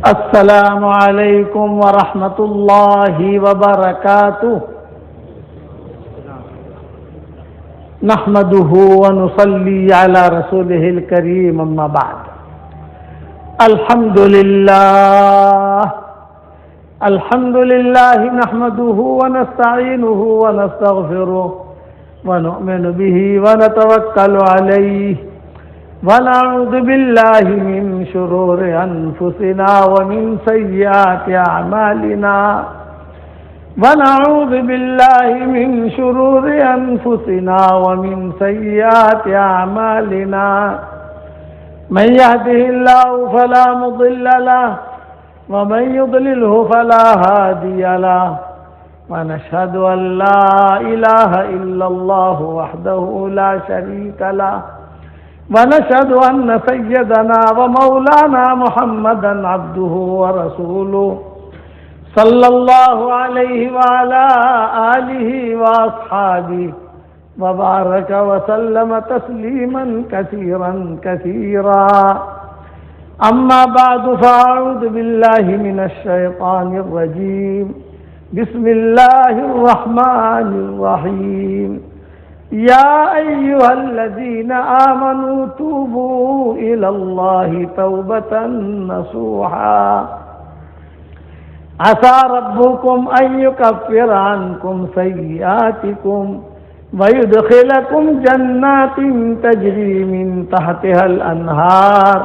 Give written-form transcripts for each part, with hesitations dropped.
السلام علیکم ورحمۃ اللہ وبرکاتہ نحمده ونصلي على رسوله الكريم اما بعد الحمد لله نحمده ونستعينه ونستغفره ونؤمن به ونتوكل عليه ونعوذ بالله من شرور أنفسنا ومن سيئات أعمالنا ونعوذ بالله من شرور أنفسنا ومن سيئات أعمالنا من يهده الله فلا مضل له ومن يضلله فلا هادي له ونشهد أن لا إله إلا الله وحده لا شريك له ونشهد أن سيدنا ومولانا محمدا عبده ورسوله صلى الله عليه وعلى آله وأصحابه وبارك وسلم تسليما كثيرا كثيرا أما بعد فأعوذ بالله من الشيطان الرجيم بسم الله الرحمن الرحيم يا أيها الذين آمنوا توبوا إلى الله توبة نصوحا عسى ربكم أن يكفر عنكم سيئاتكم ويدخلكم جنات تجري من تحتها الأنهار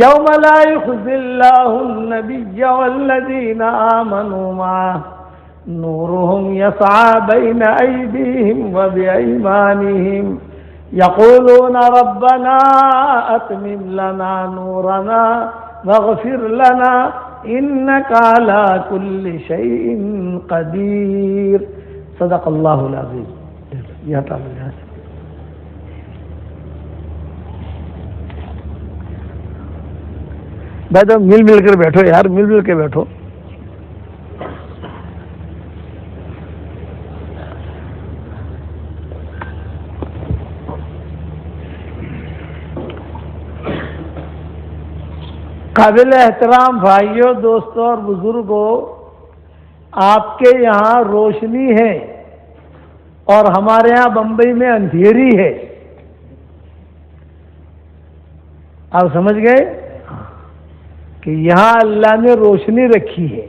يوم لا يخزي الله النبي والذين آمنوا معه نورهم يسعى بين أيديهم وبأيمانهم يقولون ربنا أتمم لنا نورنا واغفر لنا إنك على كل شيء قدير صدق اللہ العظیم. یہ تعالی بیٹھو، مل کر بیٹھو یار، مل کے بیٹھو. قابل احترام بھائیوں، دوستوں اور بزرگوں، آپ کے یہاں روشنی ہے اور ہمارے یہاں بمبئی میں اندھیری ہے. آپ سمجھ گئے کہ یہاں اللہ نے روشنی رکھی ہے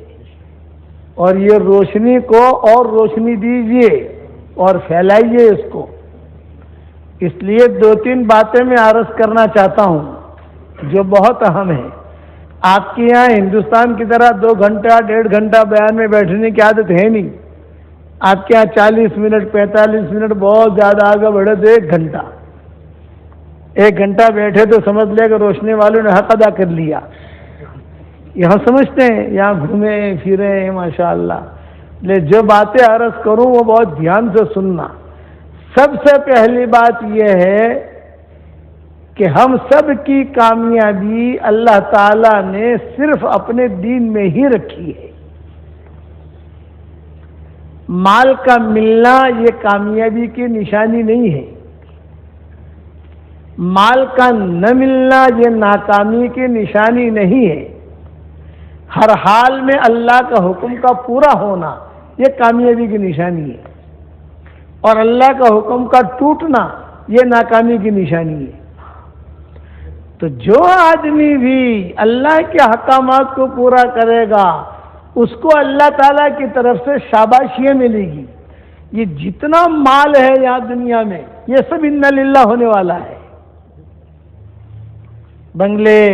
اور یہ روشنی کو اور روشنی دیجیے اور پھیلائیے اس کو. اس لیے دو تین باتیں میں عرض کرنا چاہتا ہوں جو بہت اہم ہیں. آپ کے یہاں ہندوستان کی طرح 2 گھنٹہ 1.5 گھنٹہ بیان میں بیٹھنے کی عادت ہے نہیں. آپ کے یہاں 40 منٹ 45 منٹ، بہت زیادہ آگے بڑھے تو 1 گھنٹہ. 1 گھنٹہ بیٹھے تو سمجھ لے کہ روشنی والوں نے حق ادا کر لیا. یہاں سمجھتے ہیں، یہاں گھومیں پھریں ماشاءاللہ. لے جو باتیں عرض کروں وہ بہت دھیان سے سننا. سب سے پہلی بات یہ ہے کہ ہم سب کی کامیابی اللہ تعالی نے صرف اپنے دین میں ہی رکھی ہے. مال کا ملنا یہ کامیابی کی نشانی نہیں ہے. مال کا نہ ملنا یہ ناکامی کی نشانی نہیں ہے. ہر حال میں اللہ کا حکم کا پورا ہونا یہ کامیابی کی نشانی ہے، اور اللہ کا حکم کا ٹوٹنا یہ ناکامی کی نشانی ہے. تو جو آدمی بھی اللہ کے احکامات کو پورا کرے گا اس کو اللہ تعالیٰ کی طرف سے شاباشیاں ملے گی. یہ جتنا مال ہے یہاں دنیا میں یہ سب انا للہ ہونے والا ہے. بنگلے،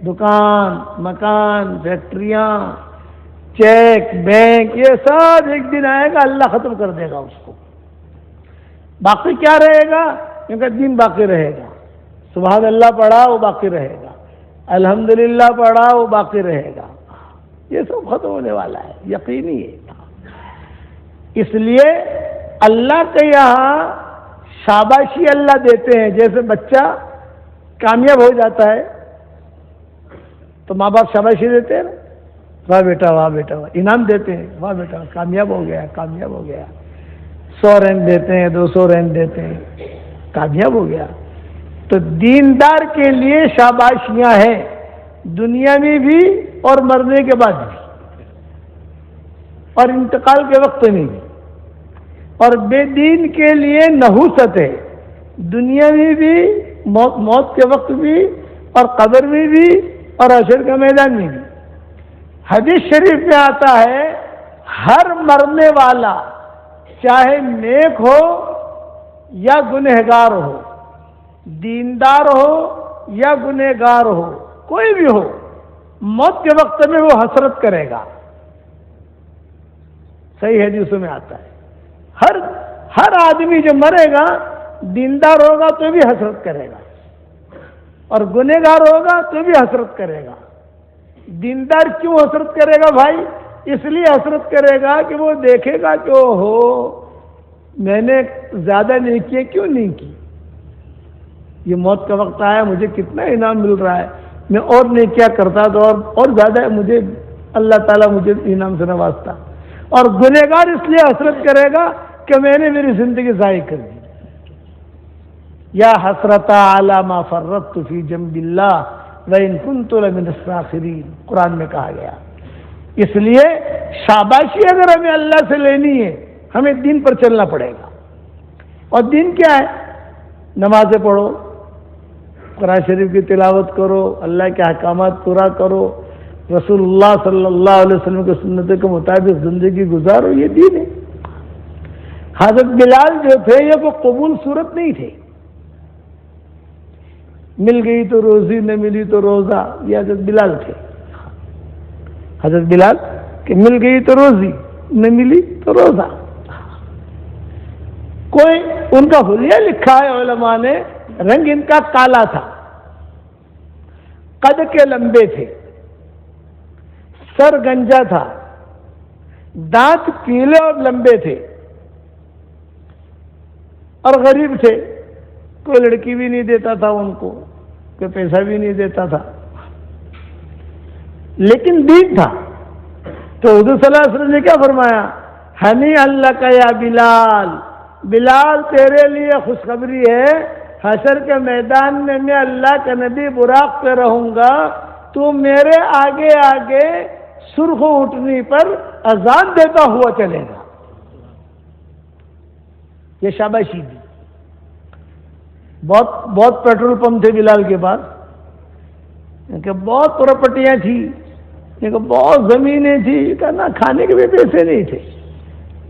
دکان، مکان، فیکٹریاں، چیک، بینک، یہ سب ایک دن آئے گا اللہ ختم کر دے گا اس کو. باقی کیا رہے گا؟ کیونکہ دین باقی رہے گا. سبحان اللہ پڑھا وہ باقی رہے گا، الحمدللہ پڑھا وہ باقی رہے گا. یہ سب ختم ہونے والا ہے، یقینی ہے. اس لیے اللہ کے یہاں شاباشی اللہ دیتے ہیں. جیسے بچہ کامیاب ہو جاتا ہے تو ماں باپ شاباشی دیتے ہیں نا، واہ بیٹا واہ بیٹا، انعام دیتے ہیں، واہ بیٹا کامیاب ہو گیا کامیاب ہو گیا. 100 رینک دیتے ہیں، 200 رینک دیتے ہیں، کامیاب ہو گیا. تو دیندار کے لیے شاباشیاں ہیں، دنیا میں بھی اور مرنے کے بعد بھی، اور انتقال کے وقت میں بھی۔ اور بے دین کے لیے نحوست ہے، دنیا میں بھی، موت کے وقت بھی، اور قبر میں بھی، اور حشر کے میدان میں بھی۔ حدیث شریف میں آتا ہے ہر مرنے والا چاہے نیک ہو یا گنہگار ہو، دیندار ہو یا گنہگار ہو، کوئی بھی ہو، موت کے وقت میں وہ حسرت کرے گا۔ صحیح حدیثوں میں آتا ہے ہر آدمی جو مرے گا، دیندار ہوگا تو بھی حسرت کرے گا، اور گنہگار ہوگا تو بھی حسرت کرے گا۔ دیندار کیوں حسرت کرے گا بھائی؟ اس لیے حسرت کرے گا کہ وہ دیکھے گا کہ اوہو میں نے زیادہ نیکیاں کیوں نہیں کی، یہ موت کا وقت آیا، مجھے کتنا انعام مل رہا ہے، میں اور نیکیاں کرتا تو اور زیادہ مجھے اللہ تعالیٰ مجھے انعام سے نوازتا۔ اور گنہگار اس لیے حسرت کرے گا کہ میں نے میری زندگی ضائع کر دی۔ یا حسرتا علی ما فرطت فی جنب اللہ وان کنت لمن الساخرین، قرآن میں کہا گیا۔ اس لیے شاباشی اگر ہمیں اللہ سے لینی ہے، ہمیں دین پر چلنا پڑے گا۔ اور دین کیا ہے؟ نمازیں پڑھو، قرآن شریف کی تلاوت کرو، اللہ کے احکامات پورا کرو، رسول اللہ صلی اللہ علیہ وسلم کی سنت کے مطابق زندگی گزارو، یہ دین ہے۔ حضرت بلال جو تھے یہ کوئی قبول صورت نہیں تھے، مل گئی تو روزی، نہ ملی تو روزہ، یہ حضرت بلال تھے۔ حضرت بلال کہ مل گئی تو روزی، نہ ملی تو روزہ۔ کوئی ان کا حلیہ لکھا ہے علماء نے، رنگ ان کا کالا تھا، قد کے لمبے تھے، سر گنجا تھا، دانت پیلے اور لمبے تھے، اور غریب تھے، کوئی لڑکی بھی نہیں دیتا تھا ان کو، کوئی پیسہ بھی نہیں دیتا تھا، لیکن دین تھا۔ تو حضور صلی اللہ علیہ وسلم نے کیا فرمایا؟ ہنی اللہ کا یا بلال، بلال تیرے لیے خوشخبری ہے، حشر کے میدان میں میں اللہ کا نبی براق پہ رہوں گا، تو میرے آگے آگے سرخ اٹھنی پر اذان دیتا ہوا چلے گا۔ یہ شاباشی دی۔ بہت پیٹرول پمپ تھے بلال کے پاس، کہ بہت پراپرٹیاں تھیں، بہت زمینیں تھیں، کہنا کھانے کے بھی پیسے نہیں تھے،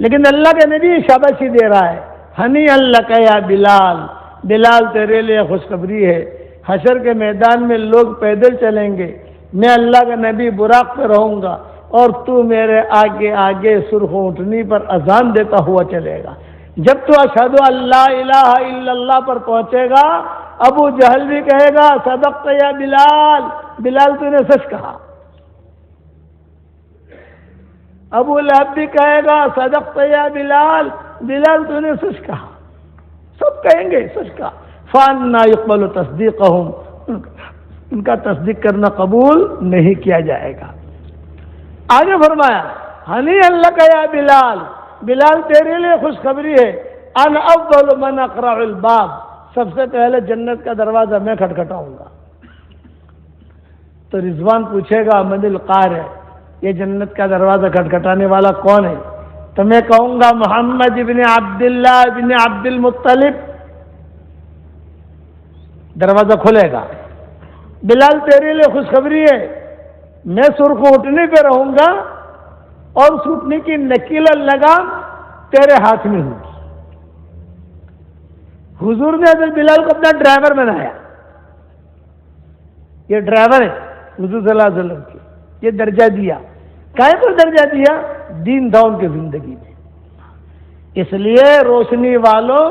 لیکن اللہ کا نبی شاباشی دے رہا ہے، ہنی اللہ کا یا بلال، بلال تیرے لیے خوشخبری ہے، حشر کے میدان میں لوگ پیدل چلیں گے، میں اللہ کا نبی براق پہ رہوں گا، اور تو میرے آگے آگے سرخ اونٹنی پر اذان دیتا ہوا چلے گا۔ جب تو اشہد اللہ الہ الا اللہ پر پہنچے گا، ابو جہل بھی کہے گا صدقت یا بلال، بلال تو نے سچ کہا۔ ابو لہب بھی کہے گا صدقت یا بلال، بلال تو نے سچ کہا۔ سب کہیں گے سچ کہا۔ فَأَنَّىٰ يُقْبَلُ تَصْدِيقَهُمْ، ان کا تصدیق کرنا قبول نہیں کیا جائے گا۔ آگے فرمایا ہنی اللہ کا یا بلال، بلال تیرے لیے خوشخبری ہے، انا اول من اقرع الباب، سب سے پہلے جنت کا دروازہ میں کھٹکھٹاؤں گا۔ تو رضوان پوچھے گا من القارع، یہ جنت کا دروازہ کھٹکھٹانے والا کون ہے؟ تو میں کہوں گا محمد ابن عبداللہ ابن عبد المطلب۔ دروازہ کھلے گا، بلال تیرے لیے خوشخبری ہے، میں سرخ اٹھنے پہ رہوں گا، اور اس اٹھنے کی نکیل لگام تیرے ہاتھ میں ہوگی۔ حضور نے حضرت بلال کو اپنا ڈرائیور بنایا، یہ ڈرائیور ہے حضور صلی اللہ علیہ وسلم کی، یہ درجہ دیا۔ کائے پر درجہ دیا؟ دین تھا ان کی زندگی میں۔ اس لیے روشنی والوں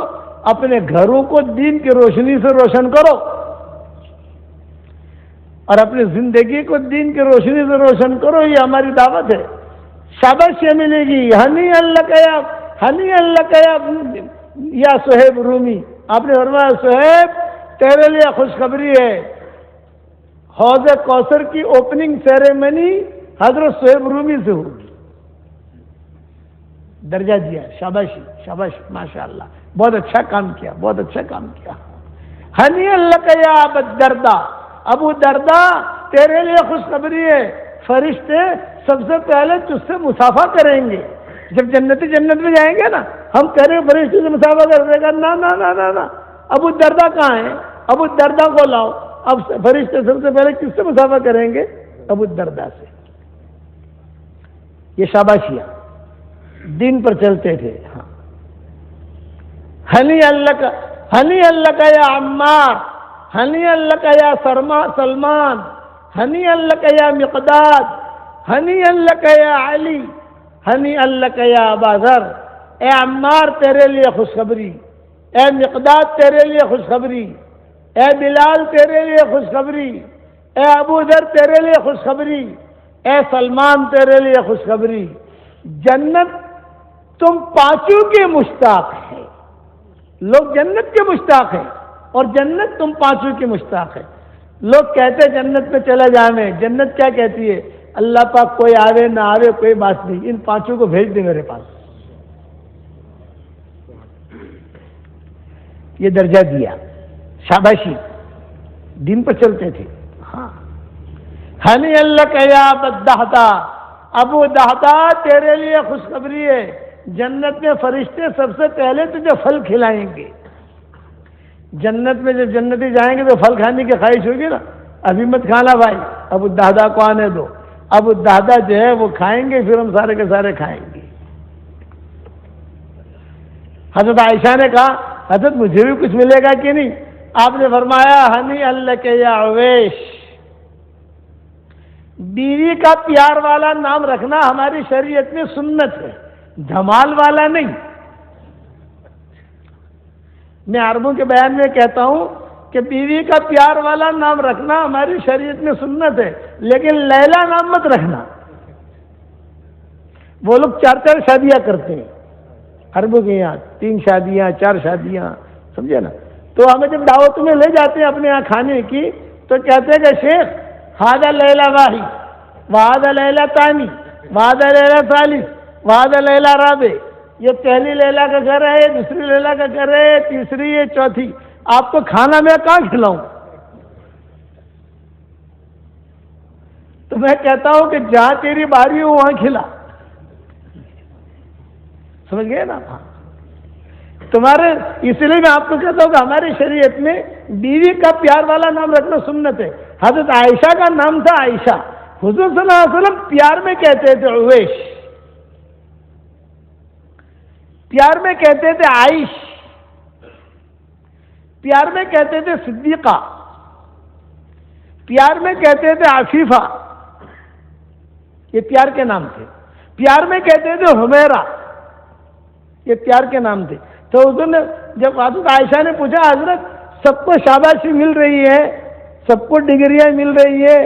اپنے گھروں کو دین کی روشنی سے روشن کرو، اور اپنی زندگی کو دین کی روشنی سے روشن کرو، یہ ہماری دعوت ہے۔ شاباشی ملے گی، ہنی اللہ کا یا صہیب رومی، آپ نے فرمایا صہیب تیرے لیے خوشخبری ہے، حوض کوثر کی اوپننگ سیریمنی حضرت صہیب رومی سے ہوگی۔ درجہ دیا، شاباشی شاباشی، ماشاءاللہ، بہت اچھا کام کیا، بہت اچھا کام کیا۔ ہنی اللہ کا یا ابو الدرداء، ابو الدرداء تیرے لیے خوشخبری ہے، فرشتے سب سے پہلے تجھ سے مسافہ کریں گے. جب جنتی جنت میں جائیں گے نا, ہم کہہ رہے ہیں فرشتے سے مسافہ کر دے گا, نا نا نا نا نا, ابو الدرداء کہاں ہیں؟ ابو الدرداء کو لاؤ. اب فرشتے سب سے پہلے کس سے مسافہ کریں گے؟ ابو الدرداء سے. یہ شاباشیاں دین پر چلتے تھے. ہاں, ہنی اللہ کا یا عمار, ہنی اللہ کا یا سلمان, ہنی اللہ کا یا مقداد, ہنی اللہ کا یا علی, ہنی اللہ کا یا ابا ذر. اے عمار تیرے لیے خوشخبری, اے مقداد تیرے لیے خوشخبری, اے بلال تیرے لیے خوشخبری, اے ابو ذر تیرے لیے خوشخبری, اے سلمان تیرے لیے خوشخبری. جنت تم پانچوں کے مشتاق ہیں. لوگ جنت کے مشتاق ہیں اور جنت تم پانچوں کے مشتاق ہیں. لوگ کہتے جنت میں چلا جائیں. جنت کیا کہتی ہے؟ اللہ پاک کوئی آوے نہ آوے کوئی بات نہیں, ان پانچوں کو بھیج دے میرے پاس. یہ درجہ دیا. شاباشی, دین پر چلتے تھے. ہاں, ہنی اللہ کا یا ابو الدہداء, ابو الدہداء تیرے لیے خوشخبری ہے. جنت میں فرشتے سب سے پہلے تجھے پھل کھلائیں گے. جنت میں جب جنتی جائیں گے تو پھل کھانے کی خواہش ہوگی نا. ابھی مت کھانا بھائی, ابو الدہداء کو آنے دو. ابو الدہداء جو ہے وہ کھائیں گے, پھر ہم سارے کے سارے کھائیں گے. حضرت عائشہ نے کہا حضرت مجھے بھی کچھ ملے گا کہ نہیں؟ آپ نے فرمایا ہنی اللہ کے یا اویش. بیوی کا پیار والا نام رکھنا ہماری شریعت میں سنت ہے, دھمال والا نہیں. میں عربوں کے بیان میں کہتا ہوں کہ بیوی کا پیار والا نام رکھنا ہماری شریعت میں سنت ہے, لیکن لیلا نام مت رکھنا. وہ لوگ 4 شادیاں کرتے ہیں عربوں کے یہاں, 3 شادیاں 4 شادیاں, سمجھے نا. تو ہمیں جب دعوتوں میں لے جاتے ہیں اپنے یہاں کھانے کی, تو کہتے ہیں کہ شیخ ہادہ لیلا واحد, وہادہ لیلا تانی, وہادہ لیلا ثالث, وہادہ لیلا رابع. یہ پہلی لیلا کا گھر ہے, دوسری لیلا کا گھر ہے, تیسری ہے, چوتھی. آپ کو کھانا میں کہاں کھلاؤں؟ تو میں کہتا ہوں کہ جہاں تیری باری ہو وہاں کھلا. سمجھ گئے نا؟ تمہارے اس لیے میں آپ کو کہتا ہوں کہ ہماری شریعت میں بیوی کا پیار والا نام رکھنا سنت ہے. حضرت عائشہ کا نام تھا عائشہ, حضور صلی اللہ علیہ وسلم پیار میں کہتے تھے اویش, پیار میں کہتے تھے عائش, پیار میں کہتے تھے صدیقہ, پیار میں کہتے تھے عفیفہ. یہ پیار کے نام تھے. پیار میں کہتے تھے حمیرہ, یہ پیار کے نام تھے. تو حضور نے جب حضرت عائشہ نے پوچھا حضرت سب کو شاباشی مل رہی ہے, سب کو ڈگریاں مل رہی ہے,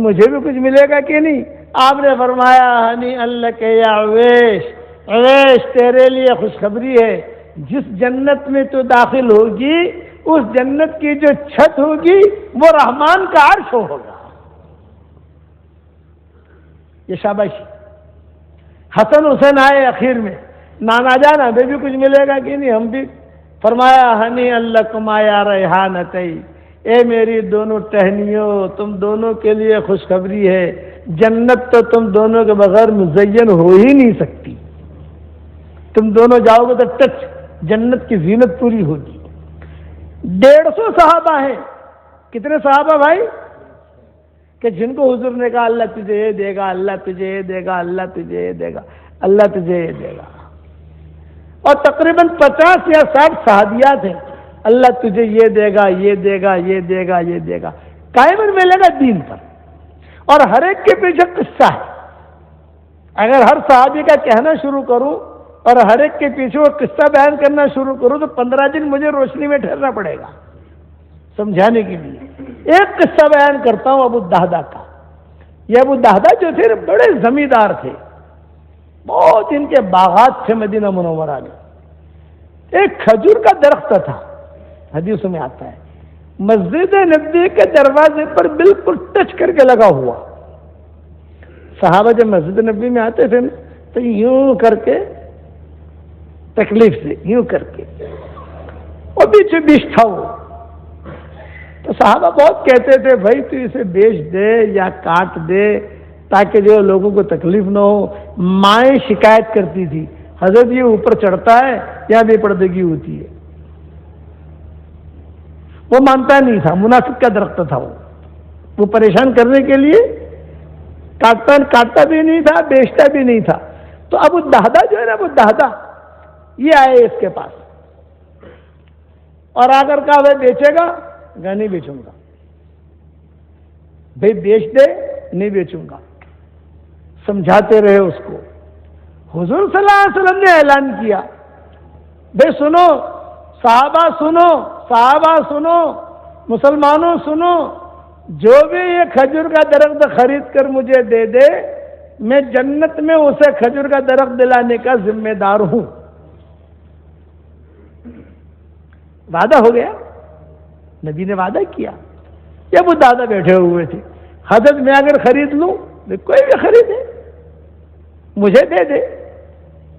مجھے بھی کچھ ملے گا کہ نہیں؟ آپ نے فرمایا ہنی اللہ کے یا اویش, اویش تیرے لیے خوشخبری ہے. جس جنت میں تو داخل ہوگی اس جنت کی جو چھت ہوگی وہ رحمان کا عرش ہوگا. یہ شاباشی. حسن حسین آئے اخیر میں, نانا جان ہمیں بھی کچھ ملے گا کہ نہیں؟ ہم بھی فرمایا ہنی اللہ کما یا ریحانتی, اے میری دونوں ٹہنیوں تم دونوں کے لیے خوشخبری ہے. جنت تو تم دونوں کے بغیر مزین ہو ہی نہیں سکتی. تم دونوں جاؤ گے تو ٹچ جنت کی زینت پوری ہوگی. 150 صحابہ ہیں. کتنے صحابہ بھائی؟ کہ جن کو حضور نے کہا اللہ تجھے یہ دے گا, اللہ تجھے یہ دے گا, اللہ تجھے یہ دے گا, اللہ تجھے یہ دے گا. اور تقریباً 50 یا 60 صحابیات ہیں. اللہ تجھے یہ دے گا, یہ دے گا, یہ دے گا, یہ دے گا. قائم ملے گا دین پر. اور ہر ایک کے پیچھے قصہ ہے. اگر ہر صحابی کا کہنا شروع کروں اور ہر ایک کے پیچھے وہ قصہ بیان کرنا شروع کروں تو 15 دن مجھے روشنی میں ٹھہرنا پڑے گا سمجھانے کے لیے. ایک قصہ بیان کرتا ہوں ابو الدہداء کا. یہ ابو الدہداء جو تھے بڑے زمیندار تھے, بہت ان کے باغات تھے مدینہ منورہ میں. ایک کھجور کا درخت تھا, حدیث میں آتا ہے, مسجد نبوی کے دروازے پر بالکل ٹچ کر کے لگا ہوا. صحابہ جب مسجد نبوی میں آتے تھے تو یوں کر کے, تکلیف سے یوں کر کے, اور بیچ بیچ تھا وہ. تو صحابہ بہت کہتے تھے بھائی تو اسے بیچ دے یا کاٹ دے, تاکہ جو لوگوں کو تکلیف نہ ہو. مائیں شکایت کرتی تھی حضرت یہ اوپر چڑھتا ہے یا بے پردگی ہوتی ہے. وہ مانتا نہیں تھا, منافق کا درخت تھا. وہ پریشان کرنے کے لیے کاٹتا بھی نہیں تھا, بیچتا بھی نہیں تھا. تو ابو الدہدہ جو ہے نا, ابو الدہدہ یہ آئے اس کے پاس اور آ کر کہا بھائی بیچے گا؟ نہیں بیچوں گا. بھائی بیچ دے, نہیں بیچوں گا. سمجھاتے رہے اس کو. حضور صلی اللہ علیہ وسلم نے اعلان کیا, بھائی سنو صحابہ, سنو مسلمانوں, سنو, جو بھی یہ کھجور کا درخت خرید کر مجھے دے دے, میں جنت میں اسے کھجور کا درخت دلانے کا ذمہ دار ہوں. وعدہ ہو گیا, نبی نے وعدہ کیا. یہ ابو دادا بیٹھے ہوئے تھے. حضرت میں اگر خرید لوں, کوئی بھی خریدے, مجھے دے دے,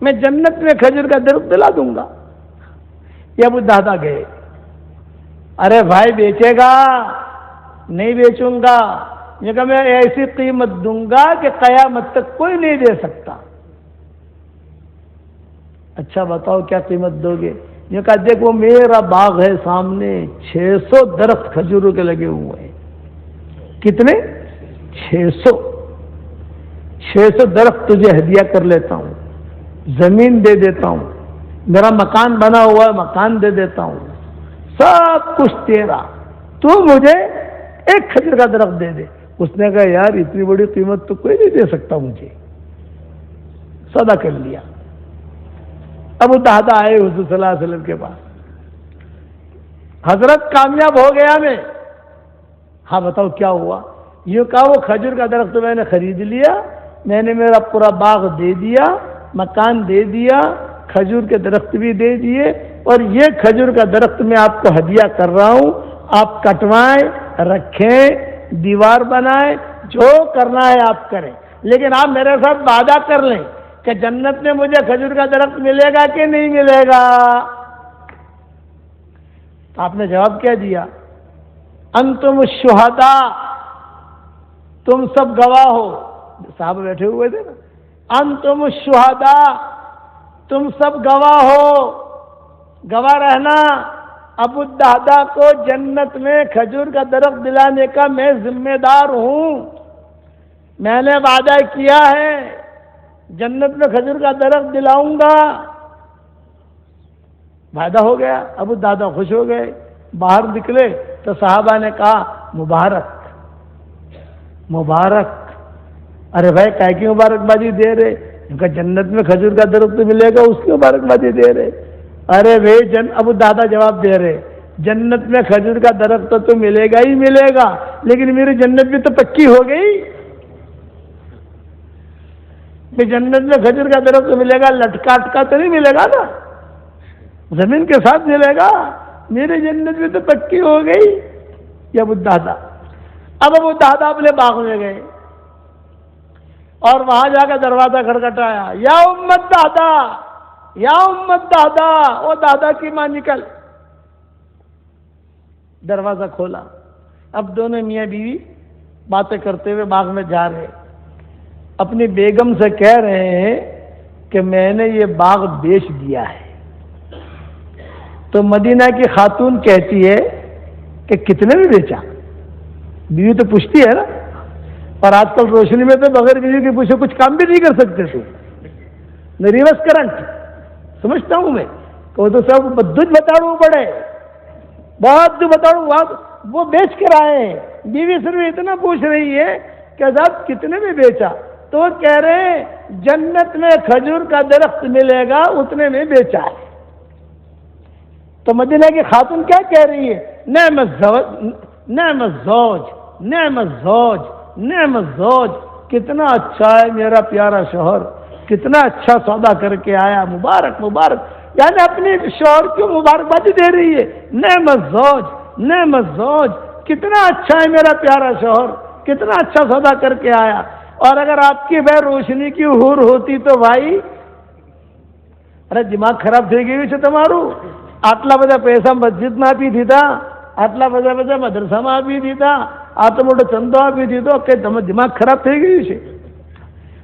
میں جنت میں کھجور کا درخت دلا دوں گا. یہ ابو دادا گئے. ارے بھائی بیچے گا؟ نہیں بیچوں گا. یہ کہ میں ایسی قیمت دوں گا کہ قیامت تک کوئی نہیں دے سکتا. اچھا بتاؤ کیا قیمت دو گے؟ یہ کہا دیکھو میرا باغ ہے سامنے, 600 درخت کھجوروں کے لگے ہوئے ہیں. کتنے؟ 600 درخت تجھے ہدیہ کر لیتا ہوں, زمین دے دیتا ہوں, میرا مکان بنا ہوا ہے مکان دے دیتا ہوں, سب کچھ تیرا, تو مجھے ایک کھجور کا درخت دے دے. اس نے کہا یار اتنی بڑی قیمت تو کوئی نہیں دے سکتا مجھے. سودا کر لیا. ابو دہدہ آئے حضور صلی اللہ علیہ وسلم کے پاس. حضرت کامیاب ہو گیا میں. ہاں بتاؤ کیا ہوا؟ یہ کہا وہ کھجور کا درخت میں نے خرید لیا, میں نے میرا پورا باغ دے دیا, مکان دے دیا, کھجور کے درخت بھی دے دیے, اور یہ کھجور کا درخت میں آپ کو ہدیہ کر رہا ہوں. آپ کٹوائیں, رکھیں, دیوار بنائیں, جو کرنا ہے آپ کریں, لیکن آپ میرے ساتھ وعدہ کر لیں کہ جنت میں مجھے کھجور کا درخت ملے گا کہ نہیں ملے گا؟ تو آپ نے جواب کیا دیا؟ انتم الشہداء, تم سب گواہ ہو. صاحب بیٹھے ہوئے تھے نا. انتم الشہداء, تم سب گواہ ہو, گواہ رہنا. ابو الدہدہ کو جنت میں کھجور کا درخت دلانے کا میں ذمہ دار ہوں. میں نے وعدہ کیا ہے جنت میں کھجور کا درخت دلاؤں گا. وعدہ ہو گیا. ابو الدہدہ خوش ہو گئے. باہر نکلے تو صحابہ نے کہا مبارک مبارک. ارے بھائی کائے کی مبارکبادی دے رہے؟ ان کا جنت میں کھجور کا درخت ملے گا, اس کی مبارکبادی دے رہے. ارے بھائی ابو دادا جواب دے رہے, جنت میں کھجور کا درخت تو ملے گا ہی ملے گا, لیکن میری جنت بھی تو پکی ہو گئی. کہ جنت میں کھجور کا درخت ملے گا, لٹکا اٹکا تو نہیں ملے گا نا, زمین کے ساتھ ملے گا. میری جنت بھی تو پکی ہو گئی. یہ ابو دادا. اب ابو دادا اپنے باغ میں گئے اور وہاں جا کے دروازہ کھٹکھٹایا. یا امت دادا, یا امت دادا, او دادا کی ماں نکل. دروازہ کھولا. اب دونوں میاں بیوی باتیں کرتے ہوئے باغ میں جا رہے. اپنی بیگم سے کہہ رہے ہیں کہ میں نے یہ باغ بیچ دیا ہے. تو مدینہ کی خاتون کہتی ہے کہ کتنے میں بیچا؟ بیوی تو پوچھتی ہے نا, اور آج کل روشنی میں تو بغیر بیوی کے پوچھے کچھ کام بھی نہیں کر سکتے. تو ریورس کرنٹ سمجھتا ہوں میں کہ وہ تو سب بدھ بتاڑوں پڑے, بہت بتاڑوں وہ بیچ کر آئے ہیں. بیوی صرف اتنا پوچھ رہی ہے کہ صاحب کتنے میں بیچا؟ تو وہ کہہ رہے ہیں جنت میں کھجور کا درخت ملے گا اتنے میں بیچا ہے. تو مدینہ کی خاتون کیا کہہ رہی ہے؟ نعم الزوج, نعم الزوج, نعم الزوج. کتنا اچھا ہے میرا پیارا شوہر, کتنا اچھا سودا کر کے آیا, مبارک مبارک. یعنی اپنے شوہر کو مبارکبادی دے رہی ہے. نعم الزوج, نعم الزوج, کتنا اچھا ہے میرا پیارا شوہر, کتنا اچھا سودا کر کے آیا. اور اگر آپ کی بھائی روشنی کی حور ہوتی تو بھائی ارے دماغ خراب થઈ ગયું છે તમારું. આટલા બધા પૈસા મસ્જિદમાં આપી દીધા, આટલા બધા મદરસામાં આપી દીધા, આ તો મોટો ચંદો આપી દીધો કે તમે દિમાગ ખરાબ થઈ ગયું છે.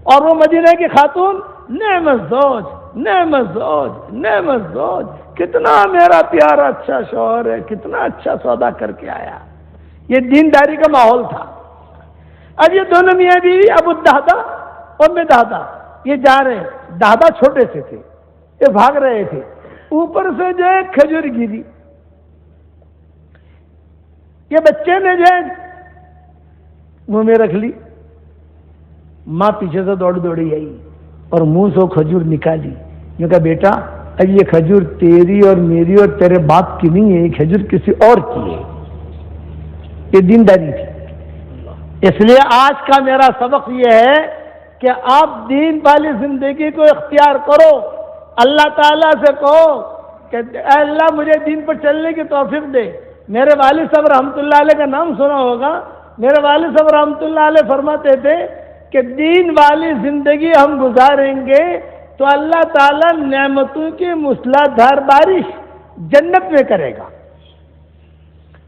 اور وہ مدینہ کی خاتون نعم الزوج نعم الزوج نعم الزوج، کتنا میرا پیارا اچھا شوہر ہے، کتنا اچھا سودا کر کے آیا۔ یہ دینداری کا ماحول تھا۔ اب یہ دونوں میاں بیوی ابو الدہدہ اور ام دہدہ یہ جا رہے ہیں، دہدہ چھوٹے سے تھے، یہ بھاگ رہے تھے، اوپر سے جو ہے کھجور گری، یہ بچے نے جو ہے منہ میں رکھ لی، ماں پیچھے سے دوڑی آئی اور منہ سے کھجور نکالی، یہ کہا بیٹا اب یہ کھجور تیری اور میری اور تیرے باپ کی نہیں ہے، یہ کھجور کسی اور کی ہے۔ یہ دینداری تھی۔ اس لیے آج کا میرا سبق یہ ہے کہ آپ دین والی زندگی کو اختیار کرو، اللہ تعالیٰ سے کہو کہ اے اللہ مجھے دین پر چلنے کی توفیق دے۔ میرے والد صاحب رحمۃ اللہ علیہ کا نام سنا ہوگا، میرے والد صاحب رحمۃ اللہ علیہ فرماتے تھے کہ دین والی زندگی ہم گزاریں گے تو اللہ تعالیٰ نعمتوں کی موسلادھار بارش جنت میں کرے گا،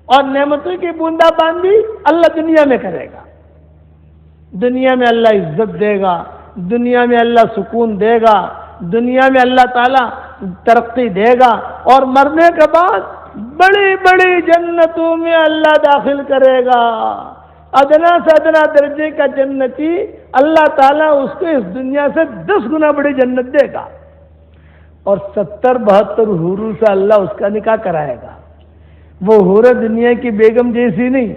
اور نعمتوں کی بوندا باندی اللہ دنیا میں کرے گا۔ دنیا میں اللہ عزت دے گا، دنیا میں اللہ سکون دے گا، دنیا میں اللہ تعالیٰ ترقی دے گا، اور مرنے کے بعد بڑی بڑی جنتوں میں اللہ داخل کرے گا۔ ادنا سے ادنا درجے کا جنتی اللہ تعالیٰ اس کو اس دنیا سے 10 گنا بڑی جنت دے گا، اور 70-72 حوروں سے اللہ اس کا نکاح کرائے گا۔ وہ حور دنیا کی بیگم جیسی نہیں،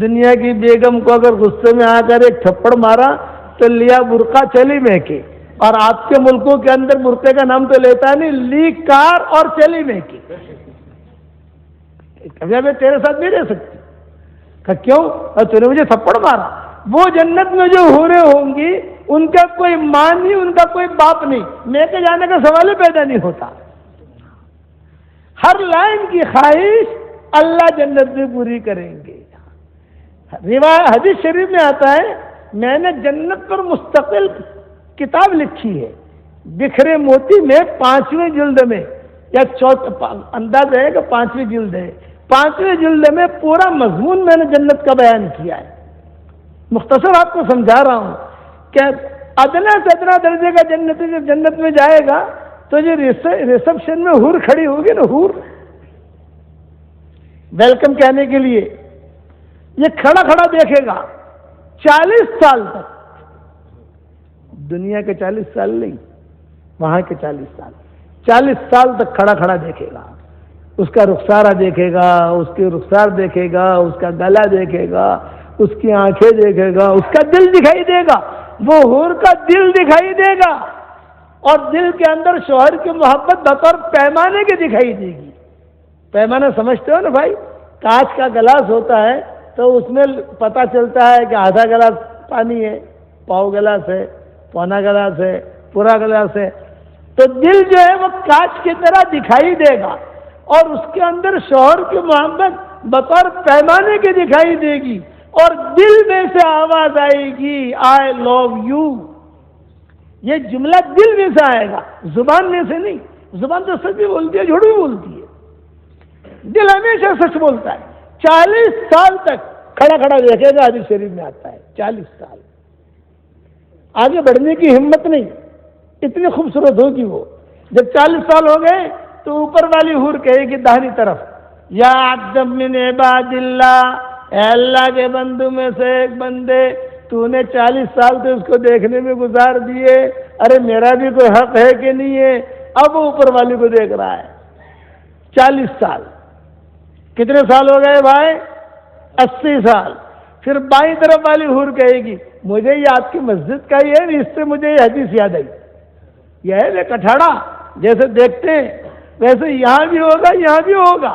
دنیا کی بیگم کو اگر غصے میں آ کر ایک تھپڑ مارا تو لیا برقع چلی میں کے، اور آپ کے ملکوں کے اندر برقعے کا نام تو لیتا نہیں، لی کار اور چلی میں کی۔ کبھی میں تیرے ساتھ نہیں رہ سکتی، کہ کیوں؟ تو نے مجھے تھپڑ مارا۔ وہ جنت میں جو حوریں ہوں گی ان کا کوئی ماں نہیں، ان کا کوئی باپ نہیں، میں کے جانے کا سوال ہی پیدا نہیں ہوتا۔ ہر لائن کی خواہش اللہ جنت میں پوری کریں گے۔ حدیث شریف میں آتا ہے میں نے جنت پر مستقل کتاب لکھی ہے، بکھرے موتی میں 5ویں جلد میں، یا انداز ہے کہ 5ویں جلد ہے، 5ویں جلد میں پورا مضمون میں نے جنت کا بیان کیا ہے۔ مختصر آپ کو سمجھا رہا ہوں کہ ادنا سے ادنا درجے کا جنتی جب جنت میں جائے گا تو جو ریسپشن میں حور کھڑی ہوگی نا، حور ویلکم کہنے کے لیے، یہ کھڑا کھڑا دیکھے گا 40 سال تک، دنیا کے 40 سال نہیں، وہاں کے 40 سال تک کھڑا کھڑا دیکھے گا۔ اس کا رخسارہ دیکھے گا، اس کے رخسار دیکھے گا، اس کا گلا دیکھے گا، اس کی آنکھیں دیکھے گا، اس کا دل دکھائی دے گا، وہ حور کا دل دکھائی دے گا، اور دل کے اندر شوہر کی محبت بطور پیمانے کے دکھائی دے گی۔ پیمانہ سمجھتے ہو نا بھائی؟ کانچ کا گلاس ہوتا ہے تو اس میں پتہ چلتا ہے کہ آدھا گلاس پانی ہے، پاؤ گلاس ہے، پونا گلاس ہے، پورا گلاس ہے۔ تو دل جو ہے وہ کانچ کی طرح دکھائی دے گا، اور اس کے اندر شوہر کی محبت بطور پیمانے کی دکھائی دے گی، اور دل میں سے آواز آئے گی آئی لو یو۔ یہ جملہ دل میں سے آئے گا، زبان میں سے نہیں۔ زبان تو سچ بھی بولتی ہے، جھوٹ بھی بولتی ہے، دل ہمیشہ سچ بولتا ہے۔ 40 سال تک کھڑا کھڑا دیکھے گا، حدیث شریف میں آتا ہے 40 سال۔ آگے بڑھنے کی ہمت نہیں، اتنی خوبصورت ہوگی وہ۔ جب 40 سال ہو گئے تو اوپر والی حور کہے گی داہنی طرف، یا عبد من عباد اللہ، اے اللہ کے بندوں میں سے ایک بندے، تو نے 40 سال تو اس کو دیکھنے میں گزار دیے، ارے میرا بھی کوئی حق ہے کہ نہیں ہے؟ اب وہ اوپر والی کو دیکھ رہا ہے 40 سال۔ کتنے سال ہو گئے بھائی؟ 80 سال۔ پھر بائیں طرف والی حور کہے گی مجھے یہ آپ کی مسجد کا ہی ہے، اس سے مجھے یہ حدیث یاد آئی، یہ ہے وہ کٹھڑا جیسے دیکھتے ہیں ویسے یہاں بھی ہوگا، یہاں بھی ہوگا۔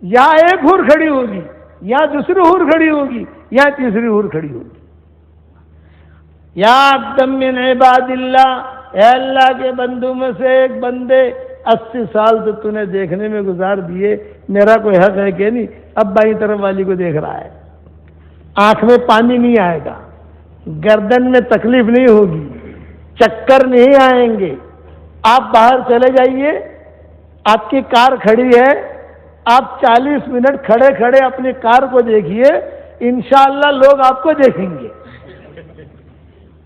یہاں ایک حور کھڑی ہوگی، یہاں دوسری حور کھڑی ہوگی، یہاں تیسری حور کھڑی ہوگی۔ یا عبد من عباد اللہ، اے اللہ کے بندوں میں سے ایک بندے، 80 سال تو نے دیکھنے میں گزار دیے، میرا کوئی حق ہے کہ نہیں؟ اب بائیں طرف والی کو دیکھ رہا ہے، آنکھ میں پانی نہیں آئے گا، گردن میں تکلیف نہیں ہوگی، چکر نہیں آئیں گے۔ آپ باہر چلے جائیے، آپ کی کار کھڑی ہے، آپ 40 منٹ کھڑے کھڑے اپنی کار کو دیکھیے، انشاءاللہ لوگ آپ کو دیکھیں گے۔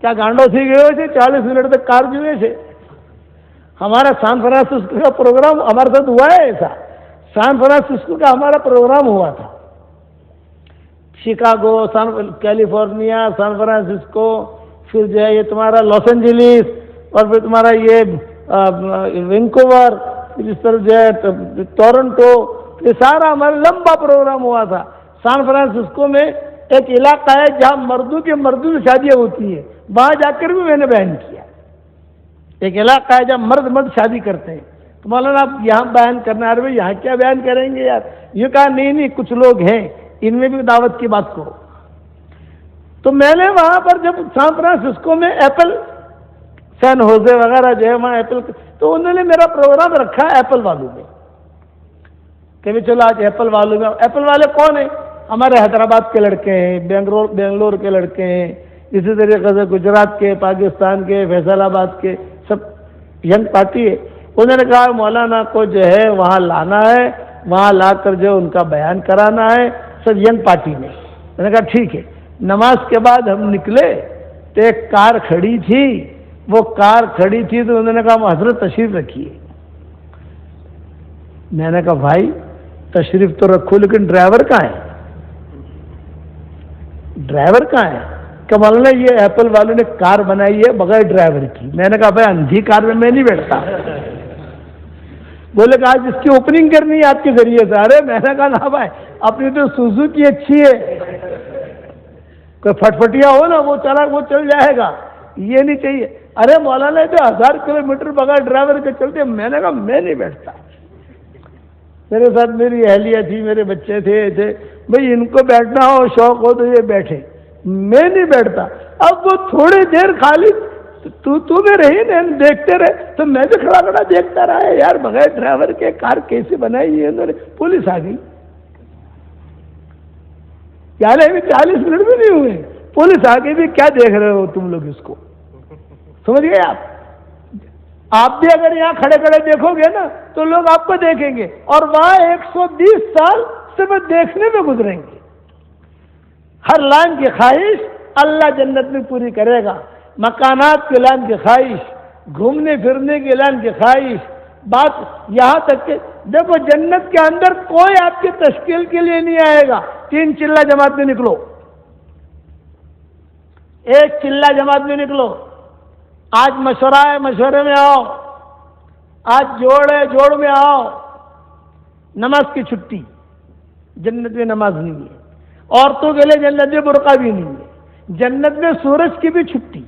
کیا گانڈو تھی گئے تھے 40 منٹ تک کار جوئے تھے. ہمارا سان فرانسسکو کا پروگرام ہمارے ساتھ ہوا ہے ایسا. سان فرانسسکو کا ہمارا پروگرام ہوا تھا. شکاگو، کیلیفورنیا، سان فرانسسکو، پھر جو ہے یہ تمہارا لاس اینجلس، اور پھر تمہارا یہ وینکوور، اس طرح جو ہے ٹورنٹو. یہ سارا ہمارا لمبا پروگرام ہوا تھا. سان فرانسسکو میں ایک علاقہ ہے جہاں مردوں کی شادیاں ہوتی ہیں، وہاں جا کر بھی میں نے بیان کیا. ایک علاقہ ہے جہاں مرد شادی کرتے ہیں. تو مولانا آپ یہاں بیان کرنا ہے، یہاں کیا بیان کریں گے یار؟ یہ کہا نہیں کچھ لوگ ہیں ان میں بھی دعوت کی بات کرو. تو میں نے وہاں پر جب سان فرانسسکو میں ایپل، سین ہوزے وغیرہ جو ہے وہاں ایپل، تو انہوں نے میرا پروگرام رکھا ایپل والوں میں کہ چلو آج ایپل والوں میں. ایپل والے کون ہیں؟ ہمارے حیدرآباد کے لڑکے ہیں، بنگلور کے لڑکے ہیں، اسی طریقے سے گجرات کے، پاکستان کے، فیصل آباد کے، سب ینگ پارٹی ہے. انہوں نے کہا مولانا کو جو ہے وہاں لانا ہے، وہاں لا کر جو ان کا بیان کرانا ہے، سب ینگ پارٹی میں. میں نے کہا ٹھیک ہے. نماز کے بعد ہم نکلے تو ایک کار کھڑی تھی، وہ کار کھڑی تھی تو انہوں نے کہا حضرت تشریف رکھیے. میں نے کہا بھائی تشریف تو رکھو لیکن ڈرائیور کہاں ہے؟ ڈرائیور کہاں ہے؟ کہ مولانا یہ ایپل والوں نے کار بنائی ہے بغیر ڈرائیور کی. میں نے کہا بھائی اندھی کار میں نہیں بیٹھتا. بولے کہ آج اس کی اوپننگ کرنی ہے آپ کے ذریعے سے. ارے میں نے کہا نا بھائی اپنی تو سوزوکی اچھی ہے، کوئی فٹفٹیا ہو نا وہ چل جائے گا، یہ نہیں چاہیے. ارے مولانا تو 1000 کلومیٹر بغیر ڈرائیور کے چلتے. میں نے کہا میں نہیں بیٹھتا. میرے ساتھ میری اہلیہ تھی، میرے بچے تھے بھئی ان کو بیٹھنا ہو شوق ہو تو یہ بیٹھے، میں نہیں بیٹھتا. اب وہ تھوڑی دیر خالی تو میں رہی نا دیکھتے رہے تو میں بھی کھڑا دیکھتا رہا یار بغیر ڈرائیور کے کار کیسے بنائی ہے انہوں نے. پولیس آ گئی. یار ابھی 40 منٹ بھی نہیں ہوئے، پولیس آ گئی بھی کیا دیکھ رہے ہو تم لوگ اس کو؟ سمجھ گئے آپ بھی اگر یہاں کھڑے دیکھو گے نا تو لوگ آپ کو دیکھیں گے، اور وہاں 120 سال صرف دیکھنے میں گزریں گے. ہر لائن کی خواہش اللہ جنت میں پوری کرے گا. مکانات کی لائن کی خواہش، گھومنے پھرنے کی لائن کی خواہش، بات یہاں تک کہ دیکھو جنت کے اندر کوئی آپ کی تشکیل کے لیے نہیں آئے گا. 3 چلہ جماعت میں نکلو، 1 چلہ جماعت میں نکلو. آج مشورہ ہے مشورے میں آؤ، آج جوڑ ہے جوڑ میں آؤ. نماز کی چھٹی، جنت میں نماز نہیں ہے. عورتوں کے لیے جنت میں برقع بھی نہیں ہے. جنت میں سورج کی بھی چھٹی.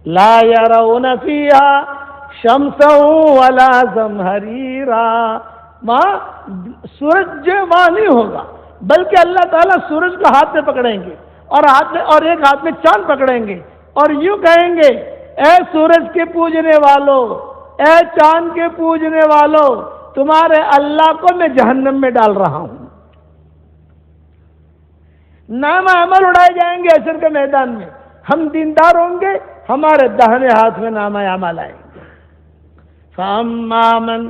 لا يرون فيها شمسا ولا زمهريرا. وہاں سورج وہاں نہیں ہوگا، بلکہ اللہ تعالیٰ سورج کو ہاتھ میں پکڑیں گے اور ایک ہاتھ میں چاند پکڑیں گے اور یوں کہیں گے اے سورج کے پوجنے والوں، اے چاند کے پوجنے والوں، تمہارے اللہ کو میں جہنم میں ڈال رہا ہوں. نام عمل اڑائے جائیں گے حشر کے میدان میں. ہم دیندار ہوں گے، ہمارے داہنے ہاتھ میں نام عمل آئیں گے. فَأَمَّا مَنْ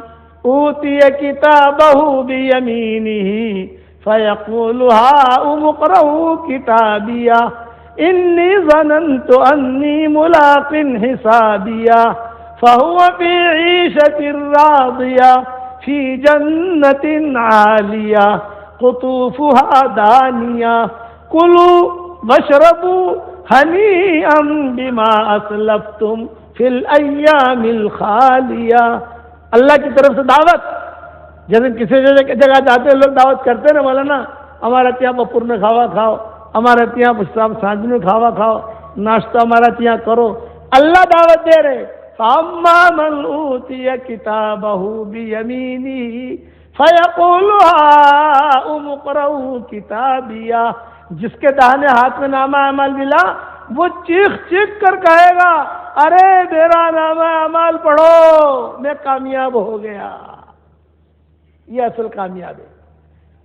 أُوتِيَ كِتَابَهُ بِيَمِينِهِ فَيَقُولُ هَاؤُمُ اقْرَءُوا كِتَابِيَهْ إِنِّي ظَنَنْتُ أَنِّي مُلَاقٍ حِسَابِيَهْ فَهُوَ فِي عِيشَةٍ رَاضِيَةٍ فِي جَنَّةٍ عَالِيَةٍ قُطُوفُهَا دَانِيَةٌ كُلُوا وَاشْرَبُوا هَنِيئًا بِمَا أَسْلَفْتُمْ فِي الْأَيَّامِ الْخَالِيَةِ. اللہ کی طرف سے دعوت. جیسے کسی جگہ جاتے ہیں لوگ دعوت کرتے ہیں نا مولانا ہمارے یہاں بپور میں کھاوا کھاؤ، ہمارے یہاں سانج میں کھاوا کھاؤ، ناشتہ ہمارے یہاں کرو. اللہ دعوت دے رہے. فَأَمَّا مَنْ أُوتِيَ كِتَابَهُ بِيَمِينِهِ فَيَقُولُ هَاؤُمُ اقْرَءُوا كِتَابِيَهْ. جس کے داہنے ہاتھ میں نامہ اعمال ملا وہ چیخ کر کہے گا ارے میرا نامہ اعمال پڑھو، میں کامیاب ہو گیا. یہ اصل کامیاب ہے.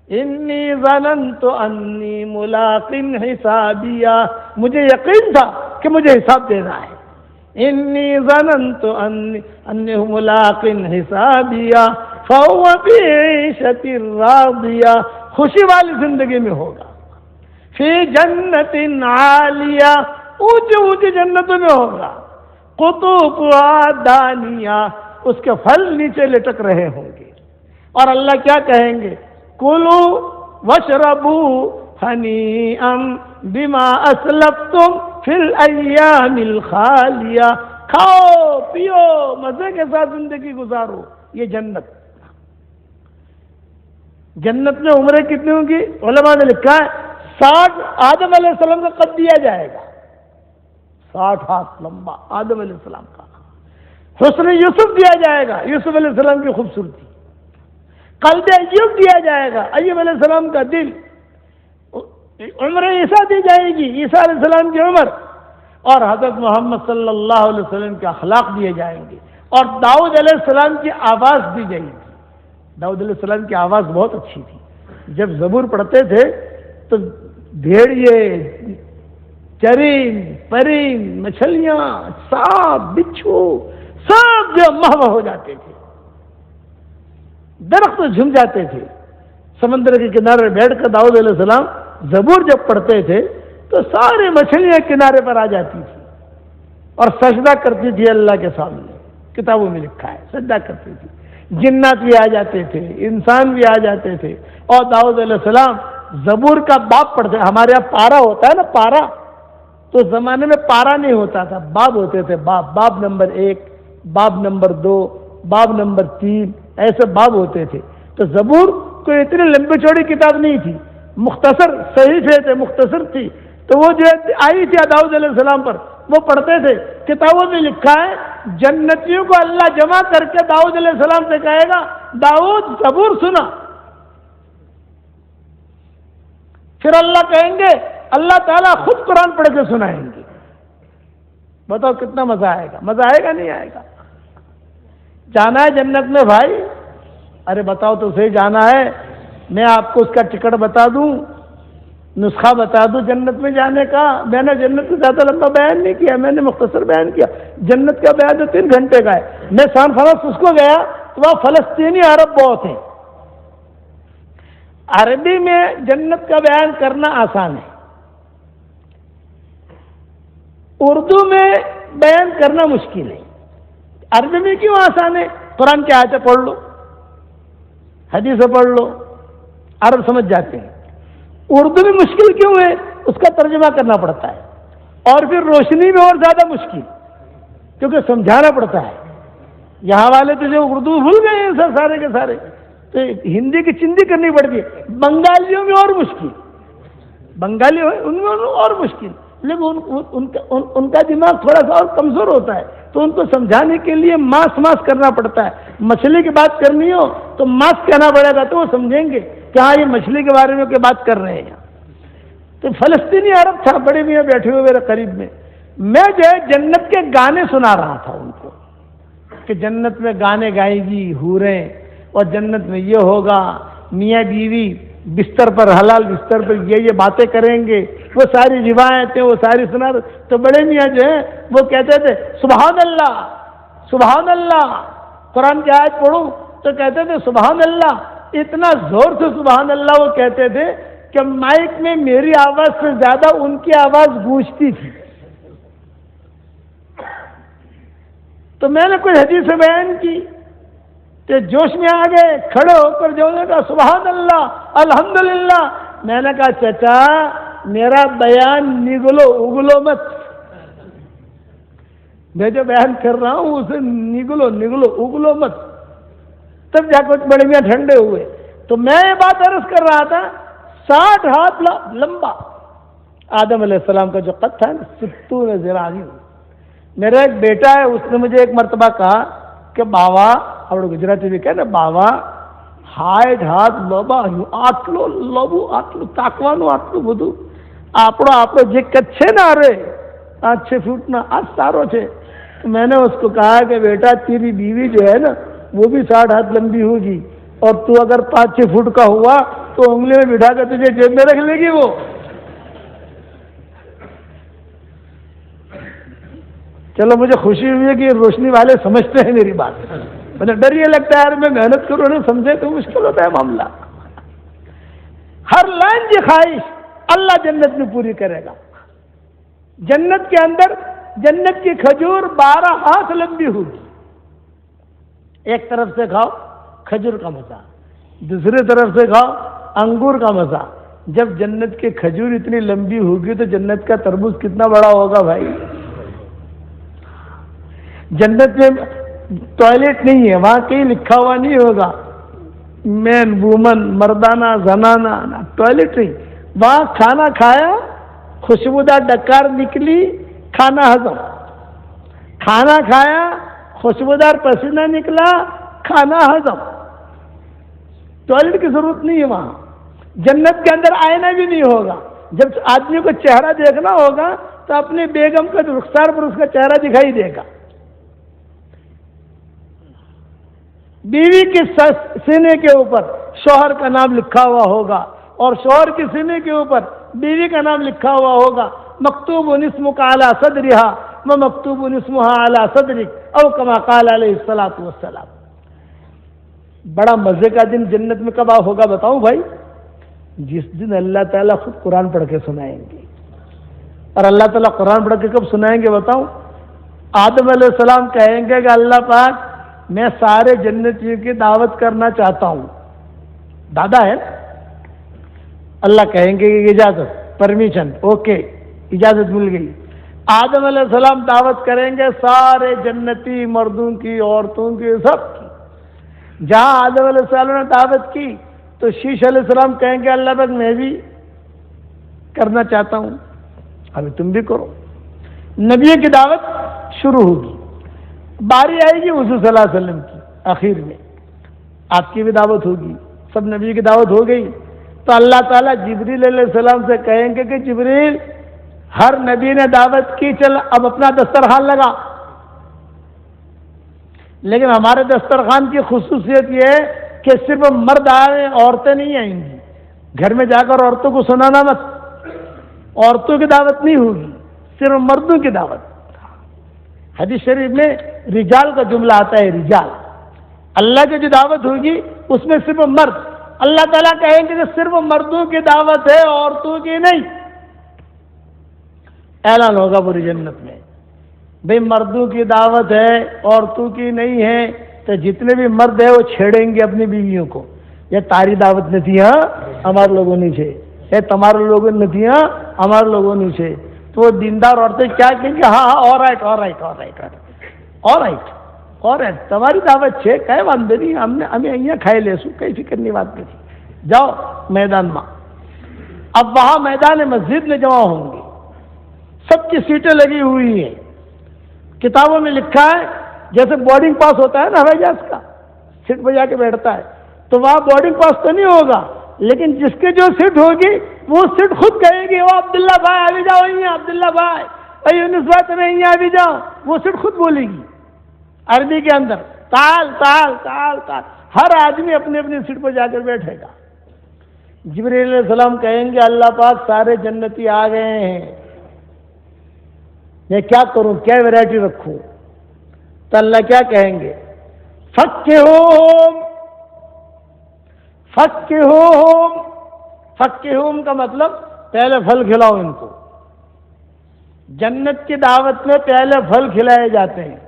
انی ظننت انی ملاق حسابیہ. مجھے یقین تھا کہ مجھے حساب دینا ہے. انی ظننت انی ملاق حسابیہ فہو فی عیشۃ راضیہ. خوشی والی زندگی میں ہوگا. فی جنت عالیہ، اونچے اونچے جنتوں میں ہوگا، قطوفہا دانیہ، اس کے پھل نیچے لٹک رہے ہوں گے، اور اللہ کیا کہیں گے؟ کلو واشربو ہنیئا بما اسلفتم فی الایام الخالیہ، کھاؤ پیو مزے کے ساتھ زندگی گزارو۔ یہ جنت، جنت میں عمریں کتنی ہوں گی؟ علماء نے لکھا ہے 60 آدم علیہ السلام کا قد دیا جائے گا، 60 ہاتھ لمبا آدم علیہ السلام کا۔ حسن یوسف دیا جائے گا، یوسف علیہ السلام کی خوبصورتی۔ قلب ایوب دیا جائے گا، ایوب علیہ السلام کا دل۔ عمر عیسیٰ دی جائے گی، عیسیٰ علیہ السلام کی عمر، اور حضرت محمد صلی اللہ علیہ وسلم کے اخلاق دیے جائیں گے، اور داؤد علیہ السلام کی آواز دی جائے گی۔ داؤد علیہ السلام کی آواز بہت اچھی تھی، جب زبور پڑھتے تھے تو بھیڑیے، چرند پرند، مچھلیاں، سانپ بچھو سب جو محو ہو جاتے تھے، درخت جھم جاتے تھے۔ سمندر کے کنارے بیٹھ کر داؤد علیہ السلام زبور جب پڑھتے تھے تو سارے مچھلیاں کنارے پر آ جاتی تھی اور سجدہ کرتی تھی اللہ کے سامنے، کتابوں میں لکھا ہے سجدہ کرتی تھی۔ جنات بھی آ جاتے تھے، انسان بھی آ جاتے تھے، اور داؤد علیہ السلام زبور کا باب پڑھتے۔ ہمارے یہاں پارا ہوتا ہے نا، پارا، تو زمانے میں پارا نہیں ہوتا تھا، باب ہوتے تھے، باب نمبر 1، باب نمبر 2، باب نمبر 3، ایسے باب ہوتے تھے۔ تو زبور کوئی اتنی لمبی چوڑی کتاب نہیں تھی، مختصر صحیفے تھے، مختصر تھی، تو وہ جو آئی تھی داؤد علیہ السلام پر وہ پڑھتے تھے۔ کتابوں میں لکھا ہے جنتیوں کو اللہ جمع کر کے داؤد علیہ السلام سے کہے گا داؤد زبور سنا، پھر اللہ کہیں گے اللہ تعالیٰ خود قرآن پڑھ کے سنائیں گے۔ بتاؤ کتنا مزہ آئے گا؟ مزہ آئے گا نہیں آئے گا؟ جانا ہے جنت میں بھائی؟ ارے بتاؤ تو صحیح، جانا ہے؟ میں آپ کو اس کا ٹکٹ بتا دوں، نسخہ بتا دوں جنت میں جانے کا۔ میں نے جنت کا زیادہ لمبا بیان نہیں کیا، میں نے مختصر بیان کیا۔ جنت کا بیان تو 3 گھنٹے کا ہے۔ میں سان فرانسسکو گیا تو وہاں فلسطینی عرب بہت ہیں۔ عربی میں جنت کا بیان کرنا آسان ہے، اردو میں بیان کرنا مشکل ہے۔ عربی میں کیوں آسان ہے؟ قرآن کی آیتیں پڑھ لو، حدیثیں پڑھ لو، عرب سمجھ جاتے ہیں۔ اردو میں مشکل کیوں ہے؟ اس کا ترجمہ کرنا پڑتا ہے، اور پھر روشنی میں اور زیادہ مشکل، کیونکہ سمجھانا پڑتا ہے۔ یہاں والے تو جو اردو بھول گئے ہیں سر سارے کے سارے، تو ہندی کی چندی کرنی پڑتی ہے۔ بنگالیوں میں اور مشکل، بنگالی ان میں اور مشکل، لیکن ان کا دماغ تھوڑا سا اور کمزور ہوتا ہے، تو ان کو سمجھانے کے لیے ماس کرنا پڑتا ہے۔ مچھلی کی بات کرنی ہو تو ماس کہنا پڑے گا تو وہ سمجھیں گے کہ ہاں یہ مچھلی کے بارے میں کوئی بات کر رہے ہیں۔ تو فلسطینی عرب تھا بڑے میاں بیٹھے ہوئے میرے قریب میں جو ہے جنت کے گانے سنا رہا تھا ان کو، کہ جنت میں گانے گائے گی حوریں، اور جنت میں یہ ہوگا، میاں بیوی بستر پر، حلال بستر پر یہ باتیں کریں گے، وہ ساری روایتیں وہ ساری سنا۔ تو بڑے میاں جو ہیں وہ کہتے تھے سبحان اللہ سبحان اللہ، قرآن کی آیت پڑھوں تو کہتے تھے سبحان اللہ، اتنا زور سے سبحان اللہ وہ کہتے تھے کہ مائک میں میری آواز سے زیادہ ان کی آواز گونجتی تھی۔ تو میں نے کوئی حدیث بیان کی کہ جوش میں آ گئے، کھڑے ہو کر جو نے کہا سبحان اللہ الحمدللہ۔ میں نے کہا چچا میرا بیان نگلو اگلو مت، میں جو بیان کر رہا ہوں اسے نگلو اگلو مت۔ تب جا کر بڑے میاں ٹھنڈے ہوئے۔ تو میں یہ بات عرض کر رہا تھا 60 ہاتھ لمبا آدم علیہ السلام کا جو قد تھا 70 ذراعی۔ میرا ایک بیٹا ہے، اس نے مجھے ایک مرتبہ کہا کہ باوا، اور گجراتی بھی کہنا باوا 60 ہاتھ لوبا آٹلو لوبو آٹلو تاکوانو آٹلو بدو આપણો જે કદ છે ને અરે 5-6 ફૂટના આ સારો છે۔ تو میں نے اس کو کہا کہ بیٹا تیری بیوی جو ہے نا وہ بھی 60 ہاتھ لمبی ہوگی، اور تو اگر 5-6 فٹ کا ہوا تو انگلی میں بٹھا کر تجھے جیب میں رکھ لے گی وہ۔ چلو مجھے خوشی ہوئی ہے کہ روشنی والے سمجھتے ہیں میری بات، مجھے ڈر یہ لگتا ہے یار میں محنت کروں نہیں سمجھے تو مشکل ہوتا ہے معاملہ۔ ہر لائن کی خواہش اللہ جنت میں پوری کرے گا۔ جنت کے اندر جنت کی کھجور 12 ہاتھ لمبی ہوگی. ایک طرف سے کھاؤ کھجور کا مزہ، دوسری طرف سے کھاؤ انگور کا مزہ. جب جنت کی کھجور اتنی لمبی ہوگی تو جنت کا تربوز کتنا بڑا ہوگا بھائی. جنت میں ٹوائلٹ نہیں ہے، وہاں کہیں لکھا ہوا نہیں ہوگا مین وومن، مردانہ زنانہ، ٹوائلٹ نہیں. وہاں کھانا کھایا، خوشبودار ڈکار نکلی، کھانا ہضم. کھانا کھایا، خوشبودار پسینہ نکلا، کھانا ہضم. ٹوائلٹ کی ضرورت نہیں ہے وہاں. جنت کے اندر آئینہ بھی نہیں ہوگا. جب آدمی کو چہرہ دیکھنا ہوگا تو اپنی بیگم کا رخسار پر اس کا چہرہ دکھائی دے گا. بیوی کے سینے کے اوپر شوہر کا نام لکھا ہوا ہوگا اور شوہر کے سینے کے اوپر بیوی کا نام لکھا ہوا ہوگا. مکتوب اسمک علی صدرہا و مکتوب اسمہا علی صدرک او کما قال علیہ الصلوۃ والسلام. بڑا مزے کا دن جنت میں کب ہوگا بتاؤں بھائی؟ جس دن اللہ تعالیٰ خود قرآن پڑھ کے سنائیں گے. اور اللہ تعالیٰ قرآن پڑھ کے کب سنائیں گے بتاؤں؟ آدم علیہ السلام کہیں گے کہ اللہ پاک میں سارے جنتیوں کی دعوت کرنا چاہتا ہوں. دادا ہے. اللہ کہیں گے کہ اجازت، پرمیشن، اوکے، اجازت مل گئی. آدم علیہ السلام دعوت کریں گے سارے جنتی مردوں کی، عورتوں کی، سب کی. جہاں آدم علیہ السلام نے دعوت کی تو شیش علیہ السلام کہیں گے اللہ پاک میں بھی کرنا چاہتا ہوں. ابھی تم بھی کرو. نبی کی دعوت شروع ہوگی. باری آئے گی حضور صلی اللہ علیہ وسلم کی. آخر میں آپ کی بھی دعوت ہوگی. سب نبی کی دعوت ہو گئی تو اللہ تعالیٰ جبریل علیہ السلام سے کہیں گے کہ جبریل ہر نبی نے دعوت کی، چل اب اپنا دسترخوان لگا. لیکن ہمارے دسترخوان کی خصوصیت یہ ہے کہ صرف مرد آئیں، عورتیں نہیں آئیں گی. گھر میں جا کر عورتوں کو سنانا مت. عورتوں کی دعوت نہیں ہوگی، صرف مردوں کی دعوت. حدیث شریف میں رجال کا جملہ آتا ہے، رجال. اللہ کی جو دعوت ہوگی اس میں صرف مرد. اللہ تعالیٰ کہیں گے کہ صرف مردوں کی دعوت ہے، عورتوں کی نہیں. اعلان ہوگا پوری جنت میں، بھئی مردوں کی دعوت ہے، عورتوں کی نہیں ہے. تو جتنے بھی مرد ہیں وہ چھیڑیں گے اپنی بیویوں کو. یہ تاری دعوت نہیں تھی ہاں ہمارے لوگوں نے سے، یہ تمہارے لوگوں نے تھی ہاں ہمارے لوگوں نے سے. تو وہ دیندار عورتیں کیا کہیں گے؟ ہاں ہاں all right all right all right all right all right تمہاری دعوت ہے، کہیں واندے نہیں، ہمیں અહીંયા کھائے لیسو، کئی فکر نہیں بات نہیں. جاؤ میدان میں. اب وہاں میدان مسجد میں جمع ہوں گے. سب کی سیٹیں لگی ہوئی ہیں. کتابوں میں لکھا ہے جیسے بورڈنگ پاس ہوتا ہے نا ہوائی جہاز کا، سیٹ پہ جا کے بیٹھتا ہے، تو وہاں بورڈنگ پاس تو نہیں ہوگا، لیکن جس کی جو سیٹ ہوگی وہ سیٹ خود کہے گی وہ عبداللہ بھائی ابھی جاؤ અહીંયા، عبداللہ بھائی اے یونس بھائی تمہیں અહીંયા ابھی جاؤ. وہ سیٹ خود بولے گی عربی کے اندر، تال تال تال تال. ہر آدمی اپنی اپنی سیٹ پہ جا کر بیٹھے گا. جبریل علیہ السلام کہیں گے اللہ پاک سارے جنتی آ گئے ہیں، میں کیا کروں، کیا ویرائٹی رکھوں؟ تو اللہ کیا کہیں گے؟ فکہم. فکہم، فکہم کا مطلب پہلے پھل کھلاؤ ان کو. جنت کی دعوت میں پہلے پھل کھلائے جاتے ہیں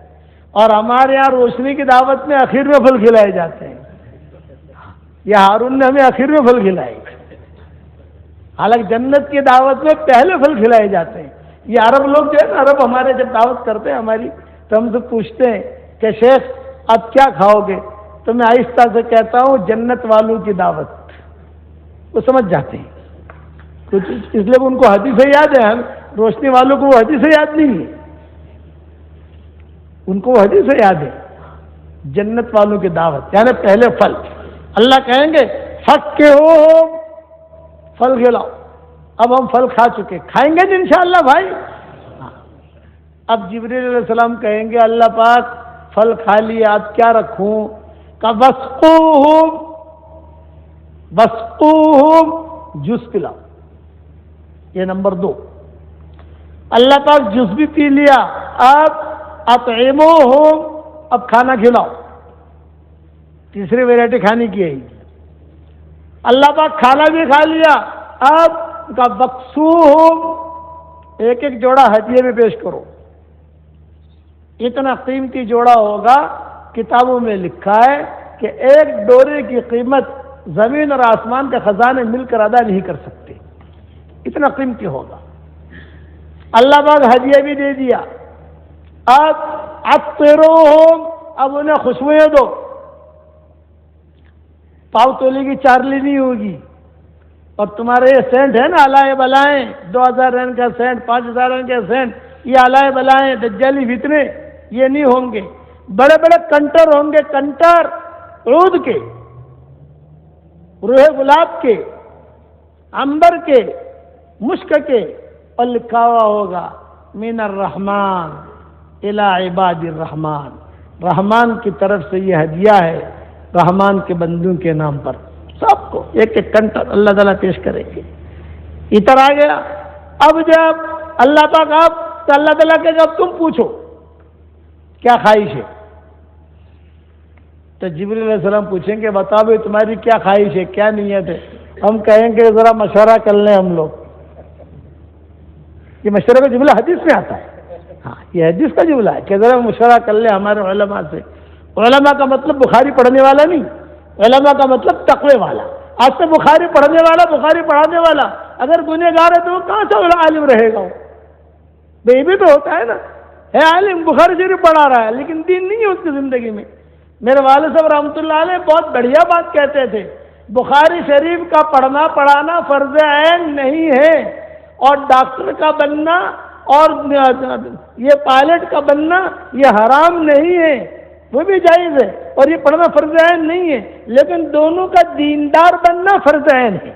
اور ہمارے یہاں روشنی کی دعوت میں آخر میں پھل کھلائے جاتے ہیں. یہ ہارون نے ہمیں آخر میں پھل کھلائے، حالانکہ جنت کی دعوت میں پہلے پھل کھلائے جاتے ہیں. یہ عرب لوگ جو ہے نا، عرب ہمارے جب دعوت کرتے ہیں ہماری تو ہم سے پوچھتے ہیں کہ شیخ آپ کیا کھاؤ گے؟ تو میں آہستہ سے کہتا ہوں جنت والوں کی دعوت. وہ سمجھ جاتے ہیں کچھ، اس لیے ان کو حدیث یاد ہے. روشنی والوں کو وہ حدیث یاد نہیں ہے، ان کو وہ حدیث یاد ہے. جنت والوں کی دعوت یعنی پہلے پھل. اللہ کہیں گے فکہم، پھل کھلاؤ. اب ہم پھل کھا چکے، کھائیں گے انشاءاللہ بھائی. اب جبریل علیہ السلام کہیں گے اللہ پاک پھل کھا لیا، اب کیا رکھوں؟ کہ وسقوہم، وسقوہم، جوس پلاؤ. یہ نمبر 2. اللہ پاک جوس بھی پی لیا، اب اطعموہم، اب کھانا کھلاؤ. تیسری ویرائٹی کھانے کی ہے. اللہ پاک کھانا بھی کھا لیا، اب کا بکسوہم، ایک ایک جوڑا ہدیے میں پیش کرو. اتنا قیمتی جوڑا ہوگا. کتابوں میں لکھا ہے کہ ایک ڈورے کی قیمت زمین اور آسمان کے خزانے مل کر ادا نہیں کر سکتے، اتنا قیمتی ہوگا. اللہ پاک ہدیہ بھی دے دیا. اب عطروہم، اب انہیں خوشبوئیں دو. پاؤ تولی کی چارلی نہیں ہوگی. اور تمہارے یہ سینٹ ہے نا الائے بلائیں، 2000 رن کا سینٹ، 5000 رن کا سینٹ، یہ الائے بلائیں دجالی فتنے یہ نہیں ہوں گے. بڑے بڑے کنٹر ہوں گے، کنٹر عود کے، روح گلاب کے، عنبر کے، مشک کے، اور لکھا ہوا ہوگا من الرحمن الی عباد الرحمن. رحمان کی طرف سے یہ ہدیہ ہے رحمان کے بندوں کے نام پر. سب کو ایک ایک کنٹر اللہ تعالیٰ پیش کریں گے. ادھر آ گیا. اب جب اللہ پاک اب تو اللہ تعالیٰ کہ اب تم پوچھو کیا خواہش ہے. تو جبریل علیہ السلام پوچھیں گے بتاؤ بھائی تمہاری کیا خواہش ہے، کیا نیت ہے. ہم کہیں گے ذرا مشورہ کر لیں ہم لوگ. یہ مشورے کا جملہ حدیث میں آتا ہے. ہاں یہ حدیث کا جملہ ہے کہ ذرا مشورہ کر لیں ہمارے علماء سے. علماء کا مطلب بخاری پڑھنے والا نہیں، علماء کا مطلب تقوی والا. آج سے بخاری پڑھنے والا، بخاری پڑھانے والا اگر گنہگار ہے تو وہ کہاں سے عالم رہے گا. یہ بھی تو ہوتا ہے نا، ہے عالم بخاری شریف پڑھا رہا ہے لیکن دین نہیں ہے اس کی زندگی میں. میرے والد صاحب رحمۃ اللہ علیہ بہت بڑھیا بات کہتے تھے، بخاری شریف کا پڑھنا پڑھانا فرض عین نہیں ہے، اور ڈاکٹر کا بننا اور یہ پائلٹ کا بننا یہ حرام نہیں ہے، وہ بھی جائز ہے، اور یہ پڑھنا فرض عین نہیں ہے، لیکن دونوں کا دیندار بننا فرض عین ہے.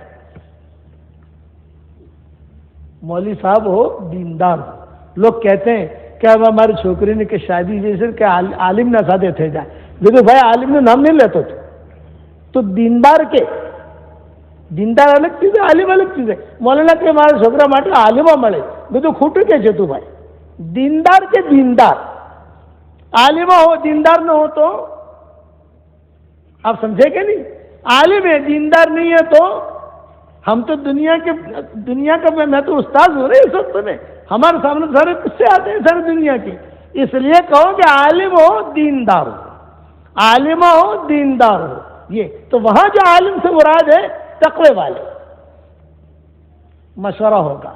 مولوی صاحب ہو دیندار ہو. لوگ کہتے ہیں کہ اب ہماری چھوکری نے کہ شادی جیسے کہ عالم نہ ساتھ تھے جائے. دیکھو بھائی عالم نے نام نہیں لیتے تھے تو دیندار کے، دیندار الگ چیز ہے، عالم الگ چیز ہے. مولانا کے ہمارے چھوکرا ماٹے عالمہ ملے میں تو کھوٹے کیسے تو بھائی. دیندار کے دیندار، عالمہ ہو دیندار نہ ہو تو آپ سمجھے کہ نہیں. عالم ہے دیندار نہیں ہے تو ہم تو دنیا کا میں تو استاد ہوں رہے اس وقت میں، ہمارے سامنے سارے قصے آتے ہیں سارے دنیا کے. اس لیے کہو کہ عالم ہو دیندار ہو، عالمہ ہو دیندار ہو. یہ تو وہاں جو عالم سے مراد ہے تقوی والے. مشورہ ہوگا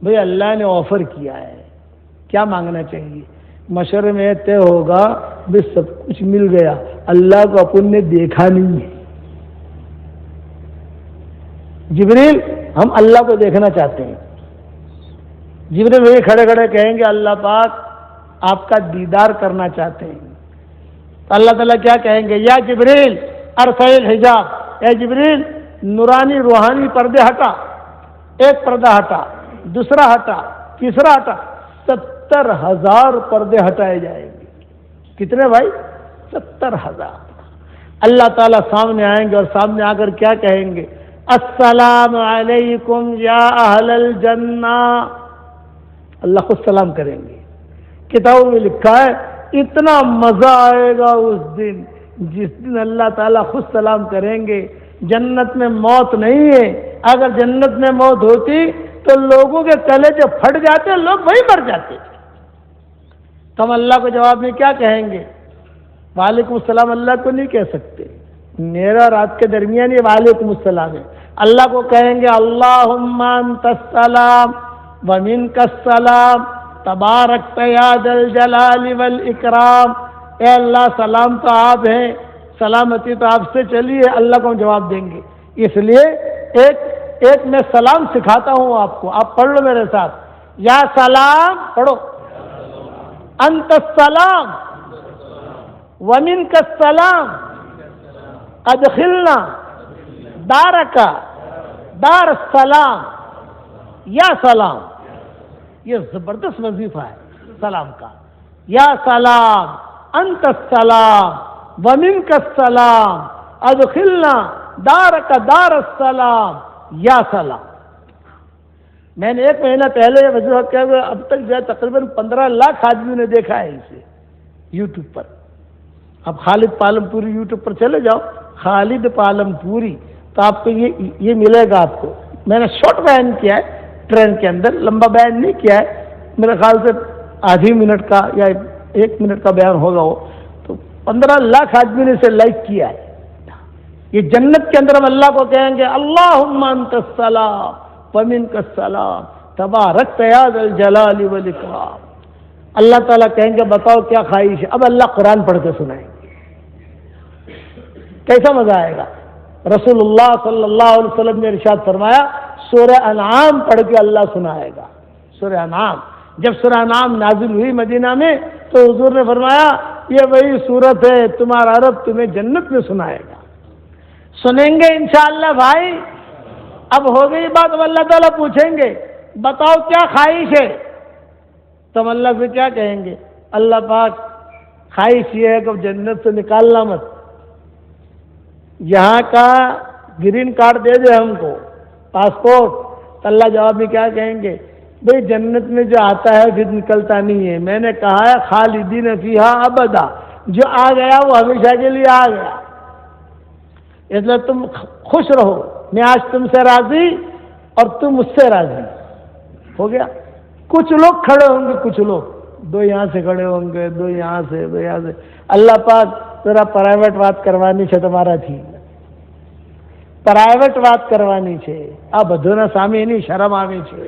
بھئی اللہ نے آفر کیا ہے کیا مانگنا چاہیے. مشورے میں طے ہوگا بھی سب کچھ مل گیا، اللہ کو اپن نے دیکھا نہیں ہے. جبریل ہم اللہ کو دیکھنا چاہتے ہیں. جبریل وہی کھڑے کھڑے کہیں گے اللہ پاک آپ کا دیدار کرنا چاہتے ہیں. تو اللہ تعالیٰ کیا کہیں گے، یا جبریل ارفع الحجاب، اے جبریل نورانی روحانی پردے ہٹا. ایک پردہ ہٹا، دوسرا ہٹا، تیسرا ہٹا، 70,000 پردے ہٹائے جائیں گے. کتنے بھائی؟ 70,000. اللہ تعالیٰ سامنے آئیں گے اور سامنے آ کر کیا کہیں گے، السلام علیکم یا اہل الجنہ. اللہ خود سلام کریں گے. کتابوں میں لکھا ہے اتنا مزہ آئے گا اس دن جس دن اللہ تعالیٰ خود سلام کریں گے. جنت میں موت نہیں ہے، اگر جنت میں موت ہوتی تو لوگوں کے کلیجے پھٹ جاتے، لوگ وہی مر جاتے. تو ہم اللہ کو جواب میں کیا کہیں گے، وعلیکم السلام اللہ کو نہیں کہہ سکتے، میرا رات کے درمیان یہ وعلیکم السلام ہے. اللہ کو کہیں گے اللہم انت السلام ومنک السلام تبارک یا ذا الجلال والاکرام. اے اللہ سلام تو آپ ہیں، سلامتی تو آپ سے چلی ہے. اللہ کو ہم جواب دیں گے. اس لیے ایک میں سلام سکھاتا ہوں آپ کو، آپ پڑھ لو میرے ساتھ. یا سلام پڑھو، انت السلام ومنک السلام ادخلنا دارک دار السلام. یا سلام، یہ زبردست وظیفہ ہے سلام کا. یا سلام انت السلام ومنک السلام ادخلنا دارک دار السلام. یا سلام. میں نے 1 مہینہ پہلے یہ وظیفہ کیا ہوا، اب تک جو ہے تقریباً 15 لاکھ آدمیوں نے دیکھا ہے اسے یوٹیوب پر. اب خالد پالم پوری یوٹیوب پر چلے جاؤ، خالد پالم پوری، تو آپ کو یہ ملے گا. آپ کو میں نے شارٹ بیان کیا ہے، ٹرین کے اندر. لمبا بیان نہیں کیا ہے, میرے خیال سے آدھی منٹ کا یا 1 منٹ کا بیان ہوگا وہ. تو 15 لاکھ آدمی نے اسے لائک کیا ہے. یہ جنت کے اندر ہم اللہ کو کہیں گے اللہم انت السلام ومنک السلام تبارکت یا ذا الجلال والاکرام. اللہ تعالیٰ کہیں گے بتاؤ کیا خواہش ہے. اب اللہ قرآن پڑھ کے سنائیں گے, کیسا مزہ آئے گا. رسول اللہ صلی اللہ علیہ وسلم نے ارشاد فرمایا سورہ انعام پڑھ کے اللہ سنائے گا. سورہ انعام, جب سورہ انعام نازل ہوئی مدینہ میں تو حضور نے فرمایا یہ وہی صورت ہے تمہارا رب تمہیں جنت میں سنائے گا. سنیں گے انشاءاللہ بھائی. اب ہو گئی بات, اب اللہ تعالیٰ پوچھیں گے بتاؤ کیا خواہش ہے. تم اللہ سے کیا کہیں گے؟ اللہ پاک خواہش یہ ہے کہ جنت سے نکالنا مت, یہاں کا گرین کارڈ دے دے ہم کو, پاسپورٹ. تو اللہ جواب میں کیا کہیں گے؟ بھئی جنت میں جو آتا ہے پھر نکلتا نہیں ہے. میں نے کہا ہے خالدین فیہا ابدا, جو آ گیا وہ ہمیشہ کے لیے آ گیا. اس لیے تم خوش رہو, میں آج تم سے راضی اور تم مجھ سے راضی. ہو گیا. کچھ لوگ کھڑے ہوں گے, کچھ لوگ 2 یہاں سے کھڑے ہوں گے, 2 یہاں سے, 2 یہاں سے. اللہ پاک ذرا پرائیویٹ بات کرવાની છે તમારાથી, પ્રાઇવેટ વાત કરવાની છે. આ બધોના સામે એની શરમ આવે છે,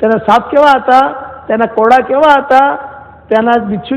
તેના સાપ કેવા હતા, તેના કોડા કેવા હતા, તેના બિચ્છુ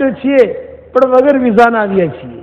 તો છીએ પણ વગર વિઝાના આવ્યા છીએ,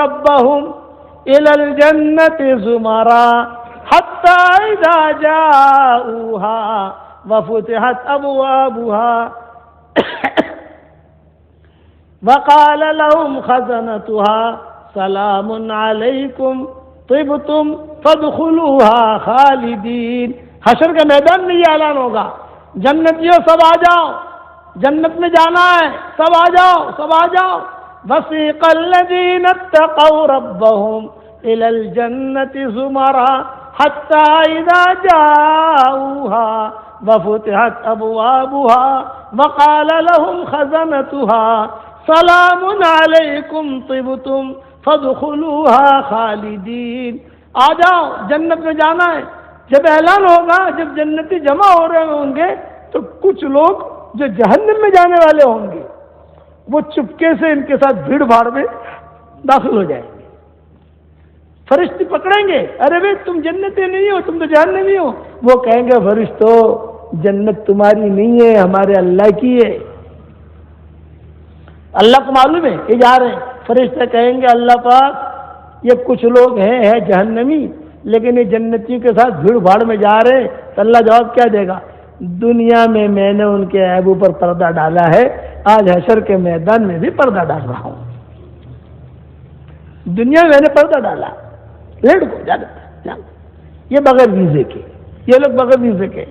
ربهم إلى الجنة زمرا حتى إذا جاءوها وفتحت أبوابها وقال لهم خزنتها سلام عليكم طبتم فادخلوها خالدين. حشر کے میدان میں یہ اعلان ہوگا جنتیوں سب آ جاؤ, جنت میں جانا ہے, سب آ جاؤ, سب آ جاؤ. وسیق الذین اتقوا ربهم إلى الجنة زمرا حتى إذا جاءوها وفتحت أبوابها وقال لهم خزنتها سلام عليكم طبتم فادخلوها خالدین. آ جاؤ, جنت میں جانا ہے. جب اعلان ہوگا, جب جنتی جمع ہو رہے ہوں گے تو کچھ لوگ جو جہنم میں جانے والے ہوں گے وہ چپکے سے ان کے ساتھ بھیڑ بھاڑ میں داخل ہو جائیں گے. فرشتے پکڑیں گے, ارے بھائی تم جنتی نہیں ہو, تم تو جہنمی ہو. وہ کہیں گے فرشتوں جنت تمہاری نہیں ہے, ہمارے اللہ کی ہے. اللہ کو معلوم ہے یہ جا رہے ہیں. فرشتے کہیں گے اللہ پاک یہ کچھ لوگ ہیں جہنمی, لیکن یہ جنتیوں کے ساتھ بھیڑ بھاڑ میں جا رہے ہیں. تو اللہ جواب کیا دے گا؟ دنیا میں میں نے ان کے عیبوں پر پردہ ڈالا ہے, آج حشر کے میدان میں بھی پردہ ڈال رہا ہوں. دنیا میں نے پردہ ڈالا, لیٹ کو جا, یہ بغیر ویزے کے, یہ لوگ بغیر ویزے کے.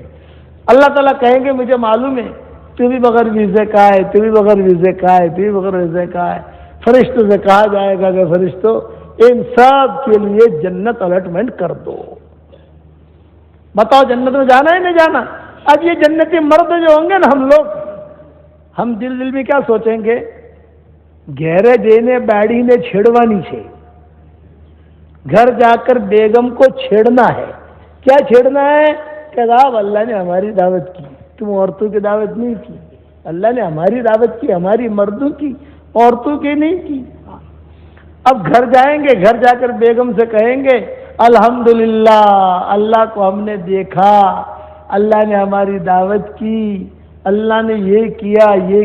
اللہ تعالیٰ کہیں گے مجھے معلوم ہے تو بھی بغیر ویزے کا ہے, تو بھی بغیر ویزے کا ہے, تو بھی بغیر ویزے کا ہے. فرشتوں سے کہا جائے گا کہ فرشتوں ان سب کے لیے جنت الاٹمنٹ کر دو. بتاؤ جنت میں جانا ہے نہیں جانا؟ اب یہ جنتی مرد جو ہوں گے نا, ہم لوگ, ہم دل میں کیا سوچیں گے, گھیرے دینے بیڑی نے چھیڑوانی ہے, گھر جا کر بیگم کو چھیڑنا ہے. کیا چھیڑنا ہے کہ صاحب اللہ نے ہماری دعوت کی, تم عورتوں کی دعوت نہیں کی. اللہ نے ہماری دعوت کی، ہماری مردوں کی، عورتوں کی نہیں کی. اب گھر جائیں گے، گھر جا کر بیگم سے کہیں گے الحمدللہ اللہ کو ہم نے دیکھا، اللہ نے ہماری دعوت کی، اللہ نے یہ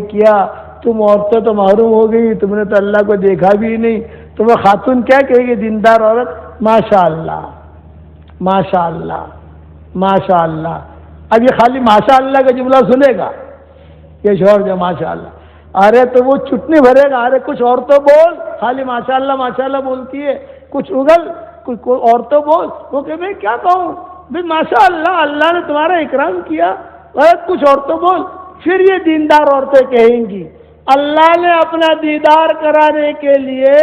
کیا. تم عورتیں تو محروم ہو گئی، تم نے تو اللہ کو دیکھا بھی نہیں. تو وہ خاتون کیا کہے گی؟ دیندار عورت، ماشاء اللہ ماشاء اللہ ماشاء اللہ. اب یہ خالی ماشاء اللہ کا جملہ سنے گا یہ شوہر جو ماشاء اللہ، ارے تو وہ چٹنی بھرے گا. ارے کچھ اور تو بول، خالی ماشاء اللہ بولتی ہے، کچھ اگل، کچھ اور تو بول. وہ کہ میں کیا کہوں بھائی، ماشاء اللہ اللہ نے تمہارا اکرام کیا، ارے کچھ اور تو بول. پھر یہ دیندار عورتیں کہیں گی اللہ نے اپنا دیدار کرانے کے لیے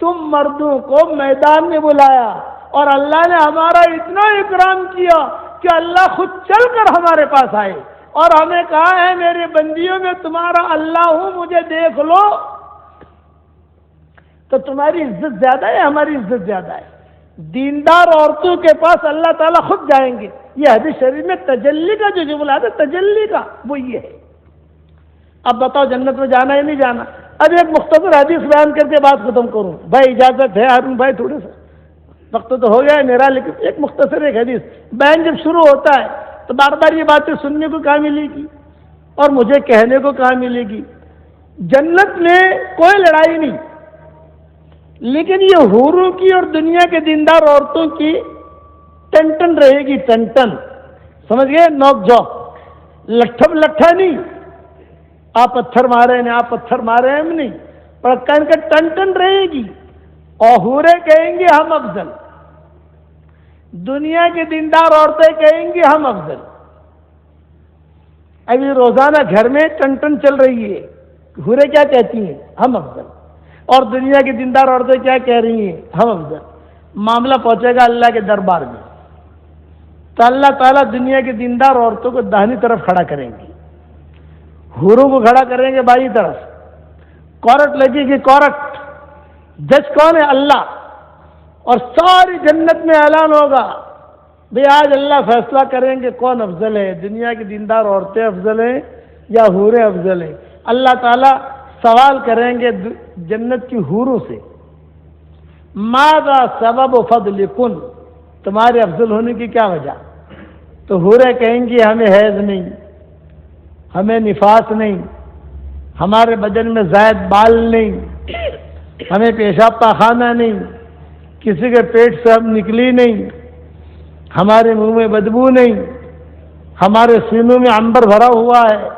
تم مردوں کو میدان میں بلایا، اور اللہ نے ہمارا اتنا اکرام کیا کہ اللہ خود چل کر ہمارے پاس آئے اور ہمیں کہا ہے میرے بندیوں میں تمہارا اللہ ہوں، مجھے دیکھ لو. تو تمہاری عزت زیادہ ہے، ہماری عزت زیادہ ہے. دیندار عورتوں کے پاس اللہ تعالیٰ خود جائیں گے. یہ حدیث شریف میں تجلی کا جو جملہ ہے، تجلی کا وہ یہ ہے. اب بتاؤ جنت میں جانا ہے نہیں جانا؟ اب ایک مختصر حدیث بیان کر کے بات ختم کروں. بھائی اجازت ہے ہارون بھائی؟ تھوڑے سا وقت تو ہو گیا ہے میرا، لیکن ایک مختصر ایک حدیث بیان جب شروع ہوتا ہے تو بار بار یہ باتیں سننے کو کہاں ملے گی اور مجھے کہنے کو کہاں ملے گی. جنت میں کوئی لڑائی نہیں، لیکن یہ حوروں کی اور دنیا کے دیندار عورتوں کی ٹن ٹن رہے گی. ٹن ٹن سمجھ گئے؟ نوک جھوک، لٹھم لٹھا نہیں، آپ پتھر مارے نہیں، آپ پتھر مارے ہم نہیں، پر کہن کے ٹن ٹن رہے گی. اور حوریں کہیں گے ہم افضل، دنیا کی دیندار عورتیں کہیں گی ہم افضل. ابھی روزانہ گھر میں ٹن ٹن چل رہی ہے. حوریں کیا کہتی ہیں؟ ہم افضل. اور دنیا کی دیندار عورتیں کیا کہہ رہی ہیں؟ ہم افضل. معاملہ پہنچے گا اللہ کے دربار میں تو اللہ تعالیٰ دنیا کی دیندار عورتوں کو داہنی طرف کھڑا کریں گے، حوروں کو کھڑا کریں گے بائیں طرف. کورٹ لگے گی، کورٹ. جج کون ہے؟ اللہ. اور ساری جنت میں اعلان ہوگا بھئی آج اللہ فیصلہ کریں گے کون افضل ہے، دنیا کی دیندار عورتیں افضل ہیں یا حوریں افضل ہیں. اللہ تعالیٰ سوال کریں گے جنت کی حوروں سے، ماذا سبب فضلکن، تمہارے افضل ہونے کی کیا وجہ؟ تو حوریں کہیں گی ہمیں حیض نہیں، ہمیں نفاس نہیں، ہمارے بدن میں زائد بال نہیں، ہمیں پیشاب پاخانہ نہیں، کسی کے پیٹ سے ہم نکلی نہیں، ہمارے منہ میں بدبو نہیں، ہمارے سینوں میں عنبر بھرا ہوا ہے.